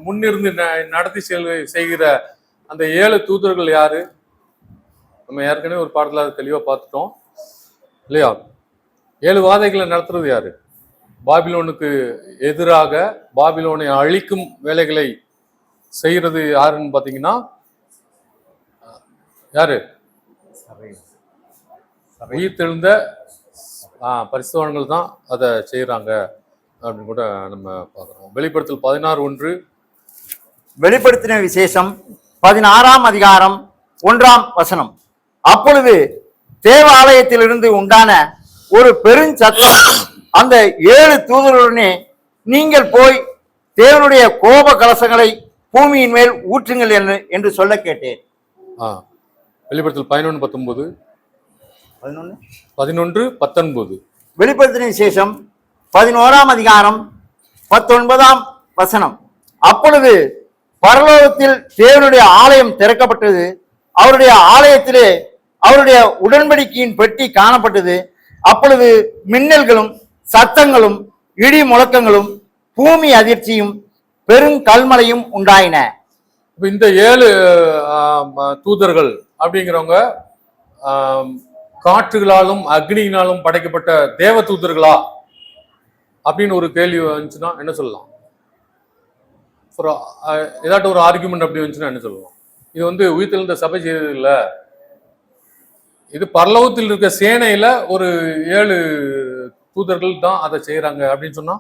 முன்னிருந்து நடத்தி செய்கிற அந்த 7 தூதர்கள் யாரு? நம்ம ஏற்கனவே ஒரு பாடத்துல தெளிவா பார்த்துட்டோம் இல்லையா? 7 வாதைகளை நடத்துறது யாரு? பாபிலோனுக்கு எதிராக பாபிலோனை அழிக்கும் வேலைகளை செய்யறது யாருன்னு பாத்தீங்கன்னா யாரு? உயிர் தெழுந்த பரிசுத்தவான்கள் தான் அதை செய்யறாங்க அப்படின்னு கூட நம்ம பார்க்கிறோம். வெளிப்படுத்தல் 16:1. வெளிப்படுத்தின விசேஷம் 16ஆம் அதிகாரம் 1ஆம் வசனம். அப்பொழுது தேவாலயத்திலிருந்து உண்டான ஒரு பெருஞ்சத்தம் அந்த 7 தூதருடனே, நீங்கள் போய் தேவனுடைய கோப கலசங்களை பூமியின் மேல் ஊற்றுங்கள் என்று சொல்ல கேட்டேன். வெளிப்படுத்தல் 11:19. 11:19. வெளிப்படுத்தின விசேஷம் 11ஆம் அதிகாரம் 19ஆம் வசனம். அப்பொழுது பரலோகத்தில் தேவனுடைய ஆலயம் திறக்கப்பட்டது. அவருடைய ஆலயத்திலே அவருடைய உடன்படிக்கையின் பெட்டி காணப்பட்டது. அப்பொழுது மின்னல்களும் சத்தங்களும் இடி முழக்கங்களும் பூமி அதிர்ச்சியும் பெருங்கல்மலையும் உண்டாயின. இந்த 7 தூதர்கள் அப்படிங்கிறவங்க காற்றுகளாலும் அக்னியினாலும் படைக்கப்பட்ட தேவ தூதர்களா அப்படின்னு ஒரு கேள்வி வந்துச்சுன்னா என்ன சொல்லலாம்? ஏதாட்டும் ஒரு ஆர்குமெண்ட் அப்படி வந்துச்சுன்னா என்ன சொல்லலாம்? இது உயிர்த்தெழுந்த சபை செய்தது இல்ல, இது பரலோகத்தில் இருக்க சேனையில ஒரு 7 தூதர்கள் தான் அதை செய்யறாங்க அப்படின்னு சொன்னா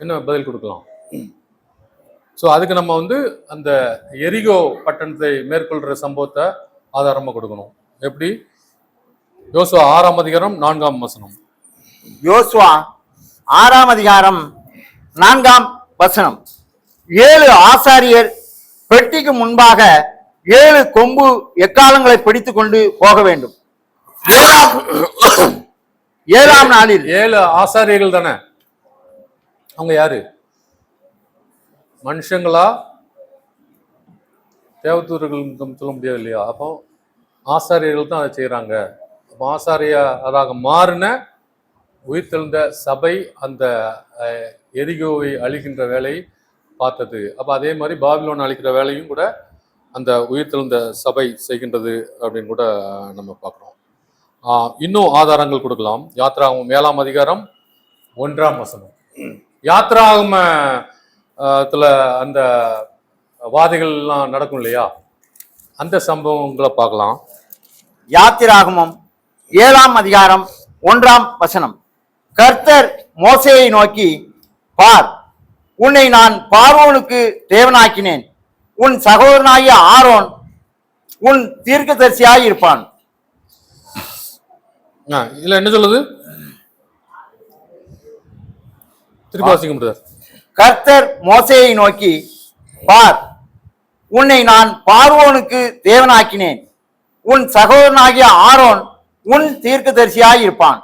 என்ன பதில் கொடுக்கலாம்? ஸோ அதுக்கு நம்ம அந்த எரிகோ பட்டணத்தை மேற்கொள்ற சம்பவத்தை ஆதாரமா கொடுக்கணும். எப்படி? யோசுவா 6ஆம் அதிகாரம் 4ஆம் வசனம். யோசுவா 6ஆம் அதிகாரம் 4ஆம் வசனம். 7 ஆசாரியர் பெட்டிக்கு முன்பாக 7 கொம்பு எக்காலங்களை பிடித்துக் கொண்டு போக வேண்டும். 7ஆம் நாளில் 7 ஆசாரியர்கள் தானே? அவங்க யாரு? மனுஷங்களா தேவதூதர்கள் சொல்ல முடியாது இல்லையா? அப்போ ஆசாரியர்கள் தான் அதை செய்யறாங்க. அப்போ ஆசாரியராக மாறின உயிர்த்தெழுந்த சபை அந்த எரிகோவை அழிக்கின்ற வேலையை பார்த்தது. அப்போ அதே மாதிரி பாபிலோன் அழிக்கிற வேலையும் கூட அந்த உயிர்த்தெழுந்த சபை செய்கின்றது அப்படின்னு கூட நம்ம பார்க்குறோம். இன்னும் ஆதாரங்கள் கொடுக்கலாம். யாத்ராகமம் 7ஆம் அதிகாரம் 1ஆம் வசனம். யாத்ராகமத்துல அந்த வாதைகள் எல்லாம் நடக்கும் இல்லையா? அந்த சம்பவங்களை பார்க்கலாம். யாத்திராகமம் 7ஆம் அதிகாரம் 1ஆம் வசனம். கர்த்தர் மோசேயை நோக்கி, பார், உன்னை நான் பார்வோனுக்கு தேவனாக்கினேன். உன் சகோதரனாகிய ஆரோன் உன் தீர்க்கதரிசியாய் இருப்பான். இதுல என்ன சொல்லுது? திருப்பி வாசிங்க. கர்த்தர் மோசேயை நோக்கி, பார், உன்னை நான் பார்வோனுக்கு தேவனாக்கினேன். உன் சகோதரனாகிய ஆரோன் உன் தீர்க்கதரிசியாய் இருப்பான்.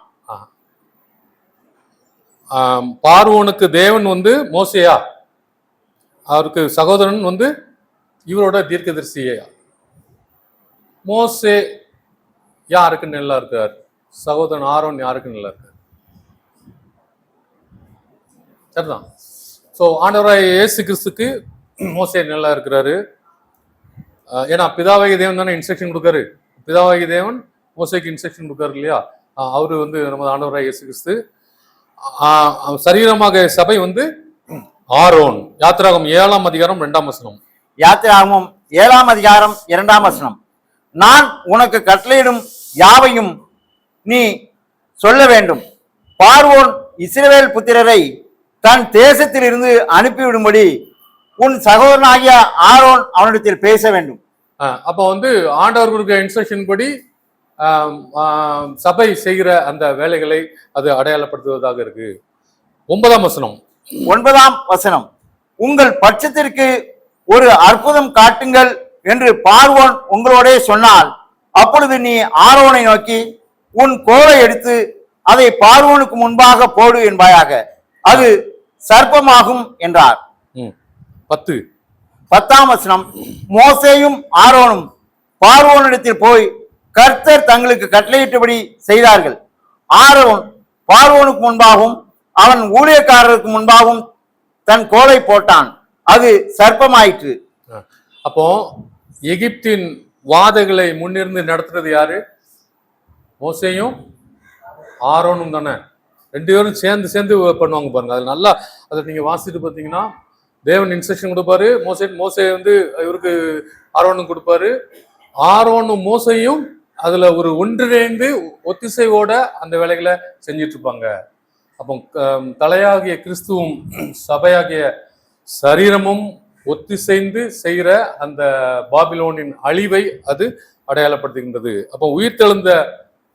பார்வோனுக்கு தேவன் மோசேயா? அவருக்கு சகோதரன் இவரோட தீர்க்கதரிசியா? மோசே யாருக்கு நல்லா இருக்கார்? சகோதரன் ஆரோன் யாருக்கு நல்லா இருக்கார்? சரிதான். ஸோ ஆண்டவராய் இயேசு கிறிஸ்துக்கு மோசே நல்லா இருக்கிறாரு. ஏன்னா பிதாவாகிய தேவன் தானே இன்ஸ்ட்ரக்ஷன் கொடுக்காரு. பிதாவாகிய தேவன் மோசேக்கு இன்ஸ்ட்ரக்ஷன் கொடுக்காரு இல்லையா? அவரு நமது ஆண்டவராய் இயேசு கிறிஸ்து. சரீரமாக சபை ஆரோன். யாத்திராகமம் 7ஆம் அதிகாரம் 2ஆம் வசனம். யாத்திராகமம் 7ஆம் அதிகாரம் 2ஆம் வசனம். நான் உனக்கு கட்டளையிடும் யாவையும் நீ சொல்ல வேண்டும். பார்வோன் இஸ்ரவேல் புத்திரரை தன் தேசத்தில் இருந்து அனுப்பிவிடும்படி உன் சகோதரனாகிய ஆரோன் அவனிடத்தில் பேச வேண்டும். அப்போ ஆண்டவர் கொடுக்கிற இன்ஸ்ட்ரக்ஷன் படி சபை செய்கிற அந்த வேலைகளை அது அடையாளப்படுத்துவதாக இருக்கு. 9ஆம் வசனம். 9ஆம் வசனம். உங்கள் பட்சத்திற்கு ஒரு அற்புதம் காட்டுங்கள் என்று பார்வோன் உங்களோட சொன்னால், அப்பொழுது நீ ஆரோனை நோக்கி உன் கோலை எடுத்து அதை பார்வோனுக்கு முன்பாக போடு என்பாயாக, அது சர்ப்பமாகும் என்றார். 10ஆம் வசனம். மோசேயும் ஆரோனும் பார்வோனிடத்தில் போய் கர்த்தர் தங்களுக்கு கட்டளையிட்டபடி செய்தார்கள். ஆரோன் பார்வோனுக்கு முன்பாகவும் அவன் ஊழியக்காரருக்கு முன்பாகவும் தன் கோலை போட்டான், அது சர்ப்பமாயிற்று. அப்போ எகிப்தின் வாதைகளை முன்னிருந்து நடத்துறது யாரு? மோசேயும் ஆரோனும் தானே. 2 பேரும் சேர்ந்து பண்ணுவாங்க பாருங்க. அது நல்லா அதை நீங்க வாசிட்டு பார்த்தீங்கன்னா, தேவன் இன்ஸ்ட்ரக்ஷன் கொடுப்பாரு. மோசே இவருக்கு ஆரோனும் கொடுப்பாரு. ஆரோனும் மோசையும் அதுல ஒரு ஒன்றிணைந்து ஒத்திசைவோட அந்த வேலைகளை செஞ்சிட்டு இருப்பாங்க. அப்போ தலையாகிய கிறிஸ்துவும் சபையாகிய சரீரமும் ஒத்திசைந்து செய்கிற அந்த பாபிலோனின் அழிவை அது அடையாளப்படுத்துகின்றது. அப்போ உயிர்த்தெழுந்த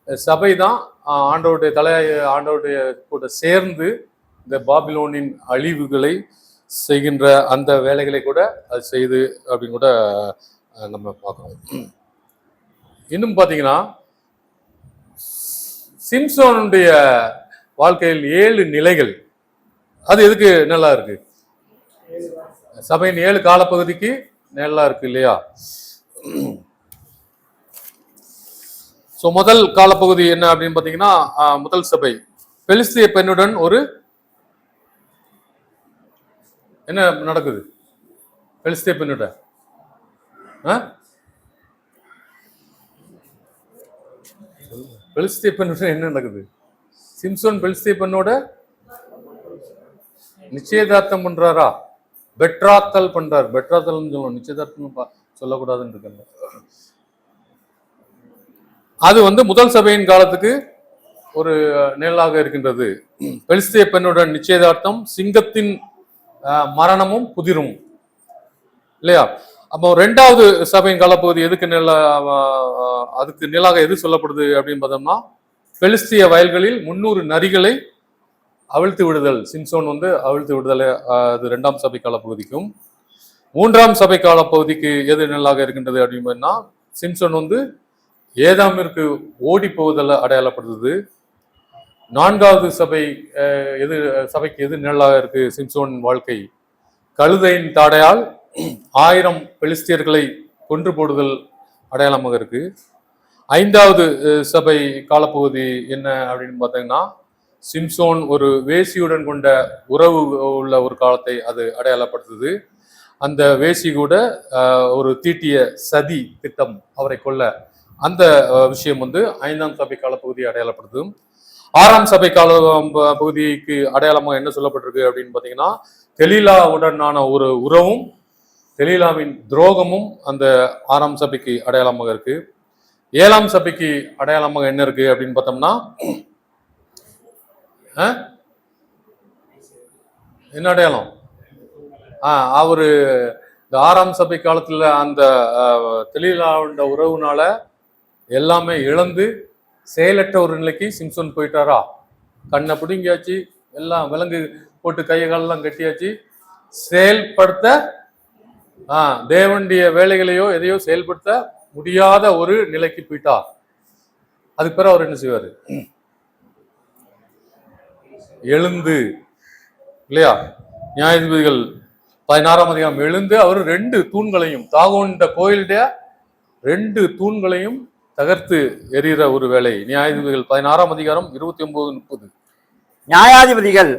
சபை தான் ஆண்டவருடைய ஆண்டவருடைய கூட சேர்ந்து இந்த பாபிலோனின் அழிவுகளை செய்கின்ற அந்த வேலைகளை கூட அது செய்து அப்படின்னு கூட நம்ம பார்க்கணும். இன்னும் பார்த்தீங்கன்னா சிம்சோனுடைய வாழ்க்கையில் 7 நிலைகள். அது எதுக்கு நல்லா இருக்கு? சபையின் 7 காலப்பகுதிக்கு நல்லா இருக்கு இல்லையா? ஸோ முதல் காலப்பகுதி என்ன அப்படின்னு பார்த்தீங்கன்னா, முதல் சபை பெலிஸ்திய பெண்ணுடன் ஒரு என்ன நடக்குது? பெலிஸ்திய பெண்ணுடன் பெலிஸ்திய பெண்ணுடன் என்ன நடக்குது? சிம்சோன் பெலிஸ்திய பெண்ணோட நிச்சயதார்த்தம் பண்றாரா? பெட்ராத்தல் பண்றாரு. பெட்ராத்தல் சொல்லணும், நிச்சயதார்த்தம் சொல்லக்கூடாதுன்னு இருக்காங்க. அது முதல் சபையின் காலத்துக்கு ஒரு நிழலாக இருக்கின்றது. பெலிஸ்திய பெண்ணுடன் நிச்சயதார்த்தம், சிங்கத்தின் மரணமும் புதிரும் இல்லையா? அப்போ 2வது சபையின் காலப்பகுதி எதுக்கு அதுக்கு நிழலாக எது சொல்லப்படுது அப்படின்னு பார்த்தோம்னா, பெலிஸ்திய வயல்களில் 300 நரிகளை அவிழ்த்து விடுதல். சிம்சோன் அவிழ்த்து விடுதல். அது 2ஆம் சபை காலப்பகுதிக்கும். 3ஆம் சபை காலப்பகுதிக்கு எது நிழலாக இருக்கின்றது அப்படின்னா, சிம்சோன் ஏதாமிற்கு ஓடி போவதில் அடையாளப்படுத்துது. 4வது சபை சபைக்கு எது நிழலாக இருக்கு? சிம்சோன் வாழ்க்கை கழுதையின் தாடையால் 1000 பெலிஸ்தியர்களை கொன்று போடுதல் அடையாளமாக இருக்கு. 5வது சபை காலப்பகுதி என்ன அப்படின்னு பார்த்தீங்கன்னா, சிம்சோன் ஒரு வேசியுடன் கொண்ட உறவு உள்ள ஒரு காலத்தை அது அடையாளப்படுத்துது. அந்த வேசி கூட ஒரு தீட்டிய சதி திட்டம் அவரை கொல்ல, அந்த விஷயம் 5ஆம் சபை காலப்பகுதியை அடையாளப்படுத்துது. 6ஆம் சபை கால பகுதிக்கு அடையாளமாக என்ன சொல்லப்பட்டிருக்கு அப்படின்னு பார்த்தீங்கன்னா, தெலீலாவுடனான ஒரு உறவும் தெலீலாவின் துரோகமும் அந்த 6ஆம் சபைக்கு அடையாளமாக இருக்கு. 7ஆம் சபைக்கு அடையாளமாக என்ன இருக்கு அப்படின்னு பார்த்தோம்னா, என்ன அடையாளம்? அவரு இந்த 6ஆம் சபை காலத்துல அந்த தெலீலாவோட உறவுனால எல்லாமே இழந்து செயலற்ற ஒரு நிலைக்கு சிம்சோன் போயிட்டாரா? கண்ணை பிடுங்கியாச்சு, எல்லாம் விலங்கு போட்டு கையை காலெல்லாம் கட்டியாச்சு. செயல்படுத்த தேவனுடைய வேலைகளையோ எதையோ செயல்படுத்த முடியாத ஒரு நிலைக்கு போயிட்டா. அதுக்கு பிறகு அவர் என்ன செய்வாரு? எழுந்து இல்லையா? நியாயாதிபதிகள் 16ஆம் அதிகாரம் எழுந்து அவர் 2 தூண்களையும், தாகோண்ட கோயிலுடைய 2 தூண்களையும் தகர்த்து எறிகிற ஒரு வேலை. நியாயாதிபதிகள் 16ஆம் அதிகாரம் 29-30. நியாயாதிபதிகள்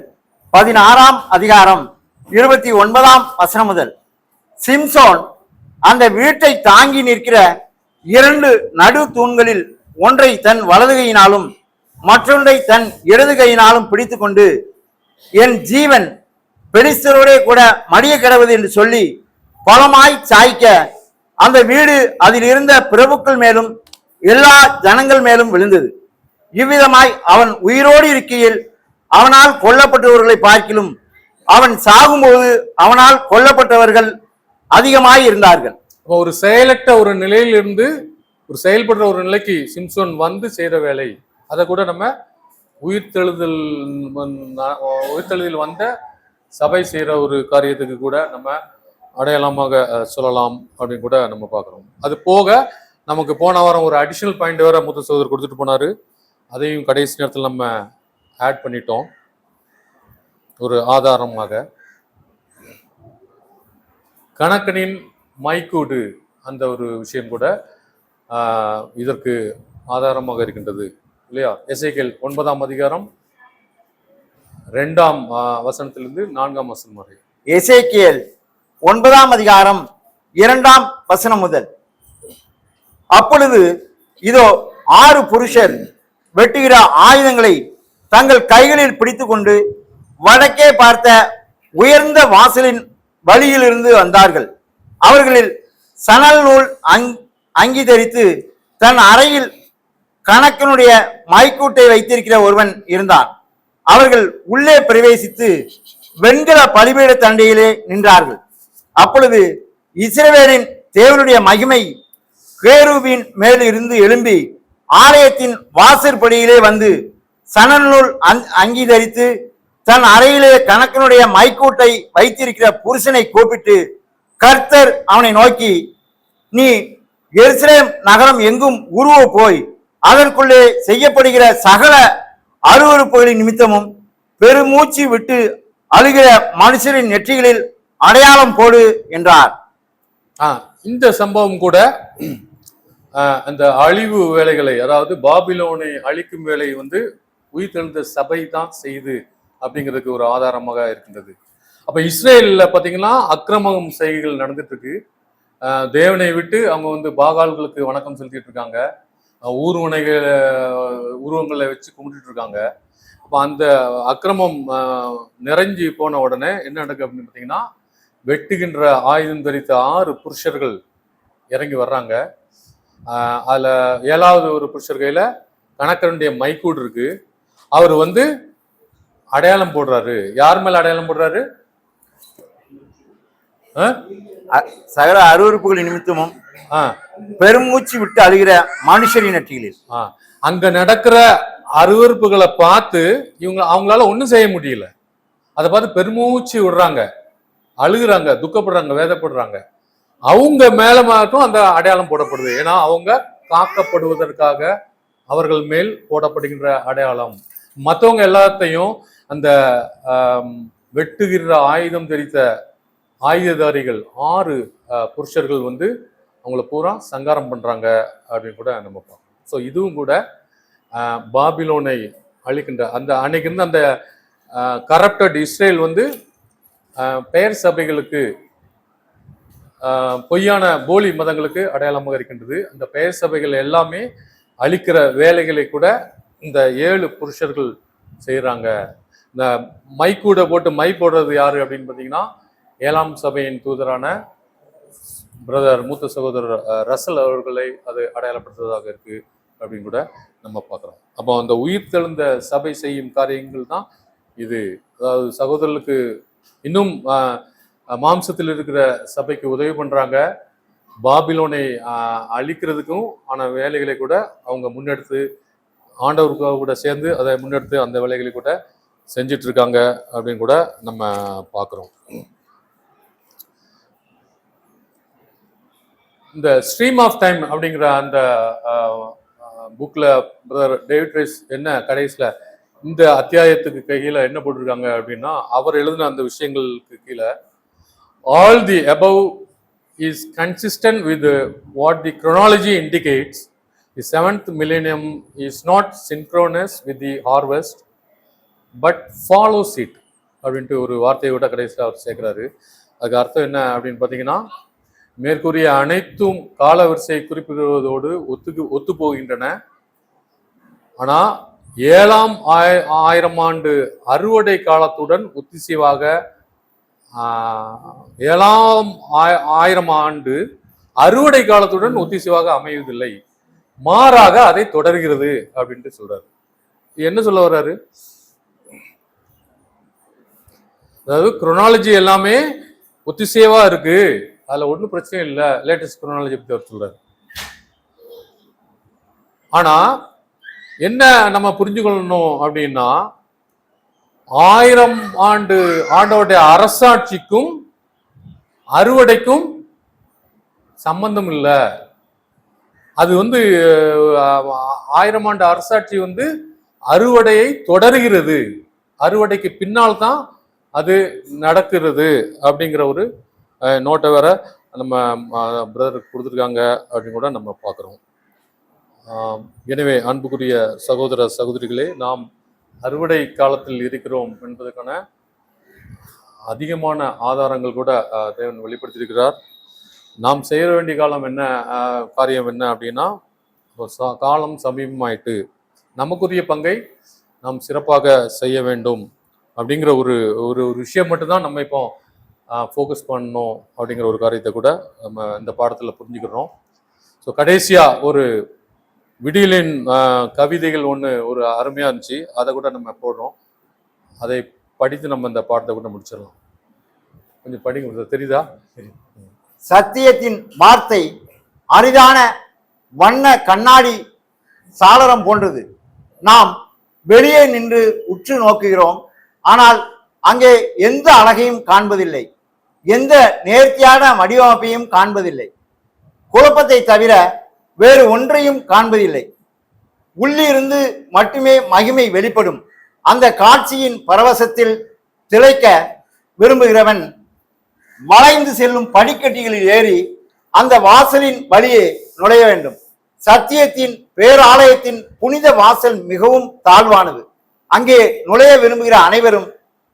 16ஆம் அதிகாரம் 29ஆம் வசனம் முதல். சிம்சோன் அந்த வீட்டை தாங்கி நிற்கிற 2 நடு தூண்களில் ஒன்றை தன் வலது கையினாலும் மற்றொன்றை தன் இடது கையினாலும் பிடித்து கொண்டு, என் ஜீவன் பெலிஸ்தரோடே கூட மடிய கிடவது என்று சொல்லி பலமாய் சாய்க்க, அந்த வீடு அதில் இருந்த பிரபுக்கள் மேலும் எல்லா ஜனங்கள் மேலும் விழுந்தது. இவ்விதமாய் அவன் உயிரோடு இருக்கையில் அவனால் கொல்லப்பட்டவர்களை பார்க்கிலும் அவன் சாகும்போது அவனால் கொல்லப்பட்டவர்கள் அதிகமாய் இருந்தார்கள். ஒரு செயலற்ற ஒரு நிலையில் இருந்து ஒரு செயல்படுற ஒரு நிலைக்கு சிம்சோன் செய்த வேலை, அதை கூட நம்ம உயிர்த்தெழுதல் வந்த சபை செய்யற ஒரு காரியத்துக்கு கூட நம்ம அடையாளமாக சொல்லலாம் அப்படின்னு கூட நம்ம பார்க்குறோம். அது போக நமக்கு போன வாரம் ஒரு அடிஷனல் பாயிண்ட் வேற முத்து சகோதரர் கொடுத்துட்டு போனாரு. அதையும் கடைசி நேரத்தில் நம்ம ஆட் பண்ணிட்டோம் ஒரு ஆதாரமாக. கணக்கனின் மைக்கூடு அந்த ஒரு விஷயம் கூட இதற்கு ஆதாரமாக இருக்கின்றது இல்லையா? எசேக்கியேல் 9ஆம் அதிகாரம் 2ஆம் வசனத்திலிருந்து 4ஆம் வசனம் வரை. எசேக்கியேல் 9ஆம் அதிகாரம் 2ஆம் வசனம் முதல். அப்பொழுது இதோ 6 புருஷர் வெட்டுகிற ஆயுதங்களை தங்கள் கைகளில் பிடித்துக் கொண்டு வடக்கே பார்த்த உயர்ந்த வாசலின் வழியிலிருந்து வந்தார்கள். அவர்களில் சணல் நூல் அங்கி தரித்து தன் அறையில் கணக்கனுடைய மைக்கூட்டை வைத்திருக்கிற ஒருவன் இருந்தான். அவர்கள் உள்ளே பிரவேசித்து வெண்கல பலிபீட தண்டையிலே நின்றார்கள். அப்பொழுது இஸ்ரவேலின் தேவனுடைய மகிமை கேருவின் மேல் இருந்து எழும்பி ஆலயத்தின் வாசற்படியிலே வந்து சணநூல் அங்கி தரித்து தன் அறையிலே கணக்கனுடைய மைக்கூட்டை வைத்திருக்கிற புருஷனை கூப்பிட்டு, கர்த்தர் அவனை நோக்கி, நீ எருசலேம் நகரம் எங்கும் உருவ போய் அதற்குள்ளே செய்யப்படுகிற சகல அருவருப்புகளின் நிமித்தமும் பெருமூச்சு விட்டு அழுகிற மனுஷரின் நெற்றிகளில் அடையாளம் போடு என்றார். இந்த சம்பவம் கூட அந்த அழிவு வேலைகளை, அதாவது பாபிலோனை அழிக்கும் வேலை உயிர்த்தெழுந்த சபை தான் செய்து அப்படிங்கிறதுக்கு ஒரு ஆதாரமாக இருக்கின்றது. அப்ப இஸ்ரேல்ல பாத்தீங்கன்னா அக்கிரமம் செய்கைகள் நடந்துட்டு இருக்கு. தேவனை விட்டு அவங்க பாகால்களுக்கு வணக்கம் செலுத்திட்டு இருக்காங்க. உருவங்களை வச்சு கும்பிட்டு இருக்காங்க. அப்ப அந்த அக்கிரமம் நிறைஞ்சி போன உடனே என்ன நடக்கு அப்படின்னு பார்த்தீங்கன்னா, வெட்டுகின்ற ஆயுதம் தரித்த 6 புருஷர்கள் இறங்கி வர்றாங்க. அதுல 7வது ஒரு புருஷர் கையில கணக்கனுடைய மைக்கூடு இருக்கு. அவர் அடையாளம் போடுறாரு. யார் மேல அடையாளம் போடுறாரு? சகல அருவருப்புகளின் நிமித்தமும் பெருமூச்சு விட்டு அழுகிற மனுஷரின் நெற்றிகளில். அங்க நடக்கிற அருவருப்புகளை பார்த்து அவங்களால ஒண்ணும் செய்ய முடியல. அதை பார்த்து பெருமூச்சு விடுறாங்க, அழுகுறாங்க, துக்கப்படுறாங்க, வேதப்படுறாங்க. அவங்க மேல மட்டும் அந்த அடையாளம் போடப்படுது. ஏன்னா அவங்க காக்கப்படுவதற்காக அவர்கள் மேல் போடப்படுகின்ற அடையாளம். மற்றவங்க எல்லாத்தையும் அந்த வெட்டுகிற ஆயுதம் தெரித்த ஆயுததாரிகள் 6 புருஷர்கள் அவங்கள பூரா சங்காரம் பண்றாங்க அப்படின்னு கூட நம்ம பார்க்கணும். ஸோ இதுவும் கூட பாபிலோனை அழிக்கின்ற அந்த அன்னைக்கு இருந்து அந்த கரப்டட் இஸ்ரேல் பெயர் சபைகளுக்கு, பொய்யான போலி மதங்களுக்கு அடையாளமாக இருக்கின்றது. அந்த பெயர் சபைகள் எல்லாமே அழிக்கிற வேலைகளை கூட இந்த 7 புருஷர்கள் செய்யறாங்க. இந்த மைக்கூட போட்டு மை போடுறது யாரு அப்படின்னு பார்த்தீங்கன்னா, 7ஆம் சபையின் தூதரான பிரதர் மூத்த சகோதரர் ரசல் அவர்களை அது அடையாளப்படுத்துவதாக இருக்கு அப்படின்னு கூட நம்ம பார்க்குறோம். அப்போ அந்த உயிர்த்தெழுந்த சபை செய்யும் காரியங்கள் தான் இது. அதாவது சகோதரர்களுக்கு இன்னும் மாம்சத்தில் இருக்கிற சபைக்கு உதவி பண்றாங்க. பாபிலோனை அழிக்கிறதுக்கும் ஆன வேலைகளை கூட அவங்க முன்னெடுத்து ஆண்டவருக்காக கூட சேர்ந்து அதை முன்னெடுத்து அந்த வேலைகளை கூட செஞ்சிட்டு இருக்காங்க அப்படின்னு கூட நம்ம பார்க்குறோம். இந்த ஸ்ட்ரீம் ஆஃப் டைம் அப்படிங்கிற அந்த புக்ல பிரதர் டேவிட் ரைஸ் என்ன கடைசியில இந்த அத்தியாயத்துக்கு கீழே என்ன போட்டிருக்காங்க அப்படின்னா, அவர் எழுதின அந்த விஷயங்களுக்கு கீழே, all the above is consistent with what the chronology indicates. The 7th millennium is not synchronous with the harvest but follows it அப்படின்ட்டு ஒரு வார்த்தையை விட கடைசியில் அவர் சேர்க்கிறாரு. அதுக்கு அர்த்தம் என்ன அப்படின்னு பார்த்தீங்கன்னா, மேற்கூறிய அனைத்தும் கால வரிசையை குறிப்பிடுவதோடு ஒத்து போகின்றன. ஆனா 7ஆம் ஆயிரம் அறுவடை காலத்துடன் ஒத்திசைவாக 7ஆம் ஆயிரம் அறுவடை காலத்துடன் ஒத்திசைவாக அமைவதில்லை, மாறாக அதை தொடர்கிறது அப்படின்ட்டு சொல்றாரு. என்ன சொல்ல வர்றாரு? அதாவது குரோனாலஜி எல்லாமே ஒத்திசைவா இருக்கு, அதுல ஒன்றும் பிரச்சனை இல்லை, லேட்டஸ்ட் குரோனாலஜி பத்தி அவர் சொல்றாரு. ஆனா என்ன நம்ம புரிஞ்சுக்கொள்ளணும் அப்படின்னா, 1000 ஆண்டோடைய அரசாட்சிக்கும் அறுவடைக்கும் சம்பந்தம் இல்லை. அது 1000 ஆண்டு அரசாட்சி அறுவடையை தொடர்கிறது, அறுவடைக்கு பின்னால் தான் அது நடக்கிறது அப்படிங்கிற ஒரு நோட்டை வேற நம்ம பிரதருக்கு கொடுத்துருக்காங்க அப்படின்னு கூட நம்ம பார்க்குறோம். எனவே அன்புக்குரிய சகோதர சகோதரிகளே, நாம் அறுவடை காலத்தில் இருக்கிறோம் என்பதற்கான அதிகமான ஆதாரங்கள் கூட தேவன் வெளிப்படுத்தியிருக்கிறார். நாம் செய்ய வேண்டிய காலம் என்ன, காரியம் என்ன அப்படின்னா, காலம் சமீபமாயிட்டு நமக்குரிய பங்கை நாம் சிறப்பாக செய்ய வேண்டும் அப்படிங்கிற ஒரு ஒரு விஷயம் மட்டும்தான் நம்ம இப்போ ஃபோக்கஸ் பண்ணணும் அப்படிங்கிற ஒரு காரியத்தை கூட நம்ம இந்த பாடத்தில் புரிஞ்சுக்கிறோம். ஸோ கடைசியாக ஒரு விடியலின் கவிதைகள் ஒன்று ஒரு அருமையாக இருந்துச்சு, அதை கூட நம்ம போடுறோம். அதை படித்து நம்ம இந்த பாடத்தை கூட முடிச்சிடலாம். கொஞ்சம் படிங்க, தெரியுதா? சத்தியத்தின் வார்த்தை அரிதான வண்ண கண்ணாடி சாளரம் போன்றது. நாம் வெளியே நின்று உற்று நோக்குகிறோம், ஆனால் அங்கே எந்த அழகையும் காண்பதில்லை, எந்த நேர்த்தியான வடிவமைப்பையும் காண்பதில்லை, குழப்பத்தை தவிர வேறு ஒன்றையும் காண்பதில்லை. உள்ளிருந்து மட்டுமே மகிமை வெளிப்படும். அந்த காட்சியின் பரவசத்தில் திளைக்க விரும்புகிறவன் வளைந்து செல்லும் படிக்கட்டிகளில் ஏறி அந்த வாசலின் வழியே நுழைய வேண்டும். சத்தியத்தின் பேராலயத்தின் புனித வாசல் மிகவும் தாழ்வானது. அங்கே நுழைய விரும்புகிற அனைவரும்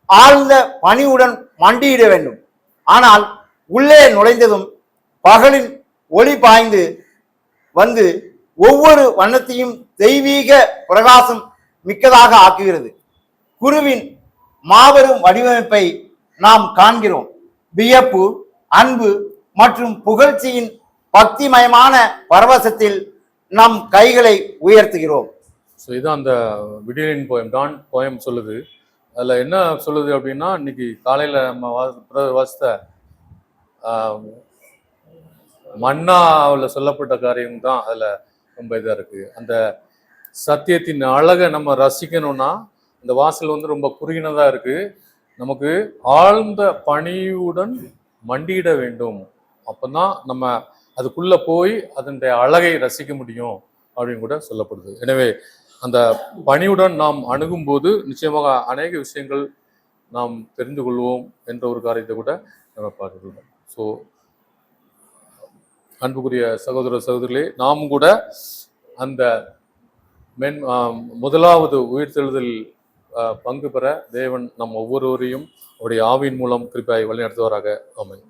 ஆழ்ந்த பணிவுடன் மண்டியிட வேண்டும். ஆனால் உள்ளே நுழைந்ததும் பகலின் ஒளி பாய்ந்து வந்து ஒவ்வொரு வண்ணத்தையும் தெய்வீக பிரகாசம் மிக்கதாக ஆக்குகிறது. குருவின் மாபெரும் வடிவமைப்பை நாம் காண்கிறோம். வியப்பு, அன்பு மற்றும் புகழ்ச்சியின் பக்திமயமான பரவசத்தில் நம் கைகளை உயர்த்துகிறோம். ஸோ இதுதான் அந்த விடியலின் போயம், டான் போயம் சொல்லுது. அதில் என்ன சொல்லுது அப்படின்னா, இன்னைக்கு காலையில் நம்ம வாசித்த மன்னாவில் சொல்லப்பட்ட காரியம் தான் அதில் ரொம்ப இதாக இருக்குது. அந்த சத்தியத்தின் அழகை நம்ம ரசிக்கணும்னா அந்த வாசல் வந்து ரொம்ப குறுகினதாக இருக்குது. நமக்கு ஆழ்ந்த பணிவுடன் மண்டியிட வேண்டும். அப்போதான் நம்ம அதுக்குள்ளே போய் அதனுடைய அழகை ரசிக்க முடியும் அப்படின்னு கூட சொல்லப்படுது. எனவே அந்த பணிவுடன் நாம் அணுகும்போது நிச்சயமாக அநேக விஷயங்கள் நாம் தெரிந்து கொள்வோம் என்ற ஒரு காரியத்தை கூட நம்ம பார்க்கிறோம். ஸோ அன்புக்குரிய சகோதர சகோதரிகளே, நாம் கூட அந்த முதலாவது உயிர்த்தெழுதல் பங்கு பெற தேவன் நம் ஒவ்வொருவரையும் அவருடைய ஆவியின் மூலம் கிருபையாய் வழிநடத்துவாராக. ஆமென்.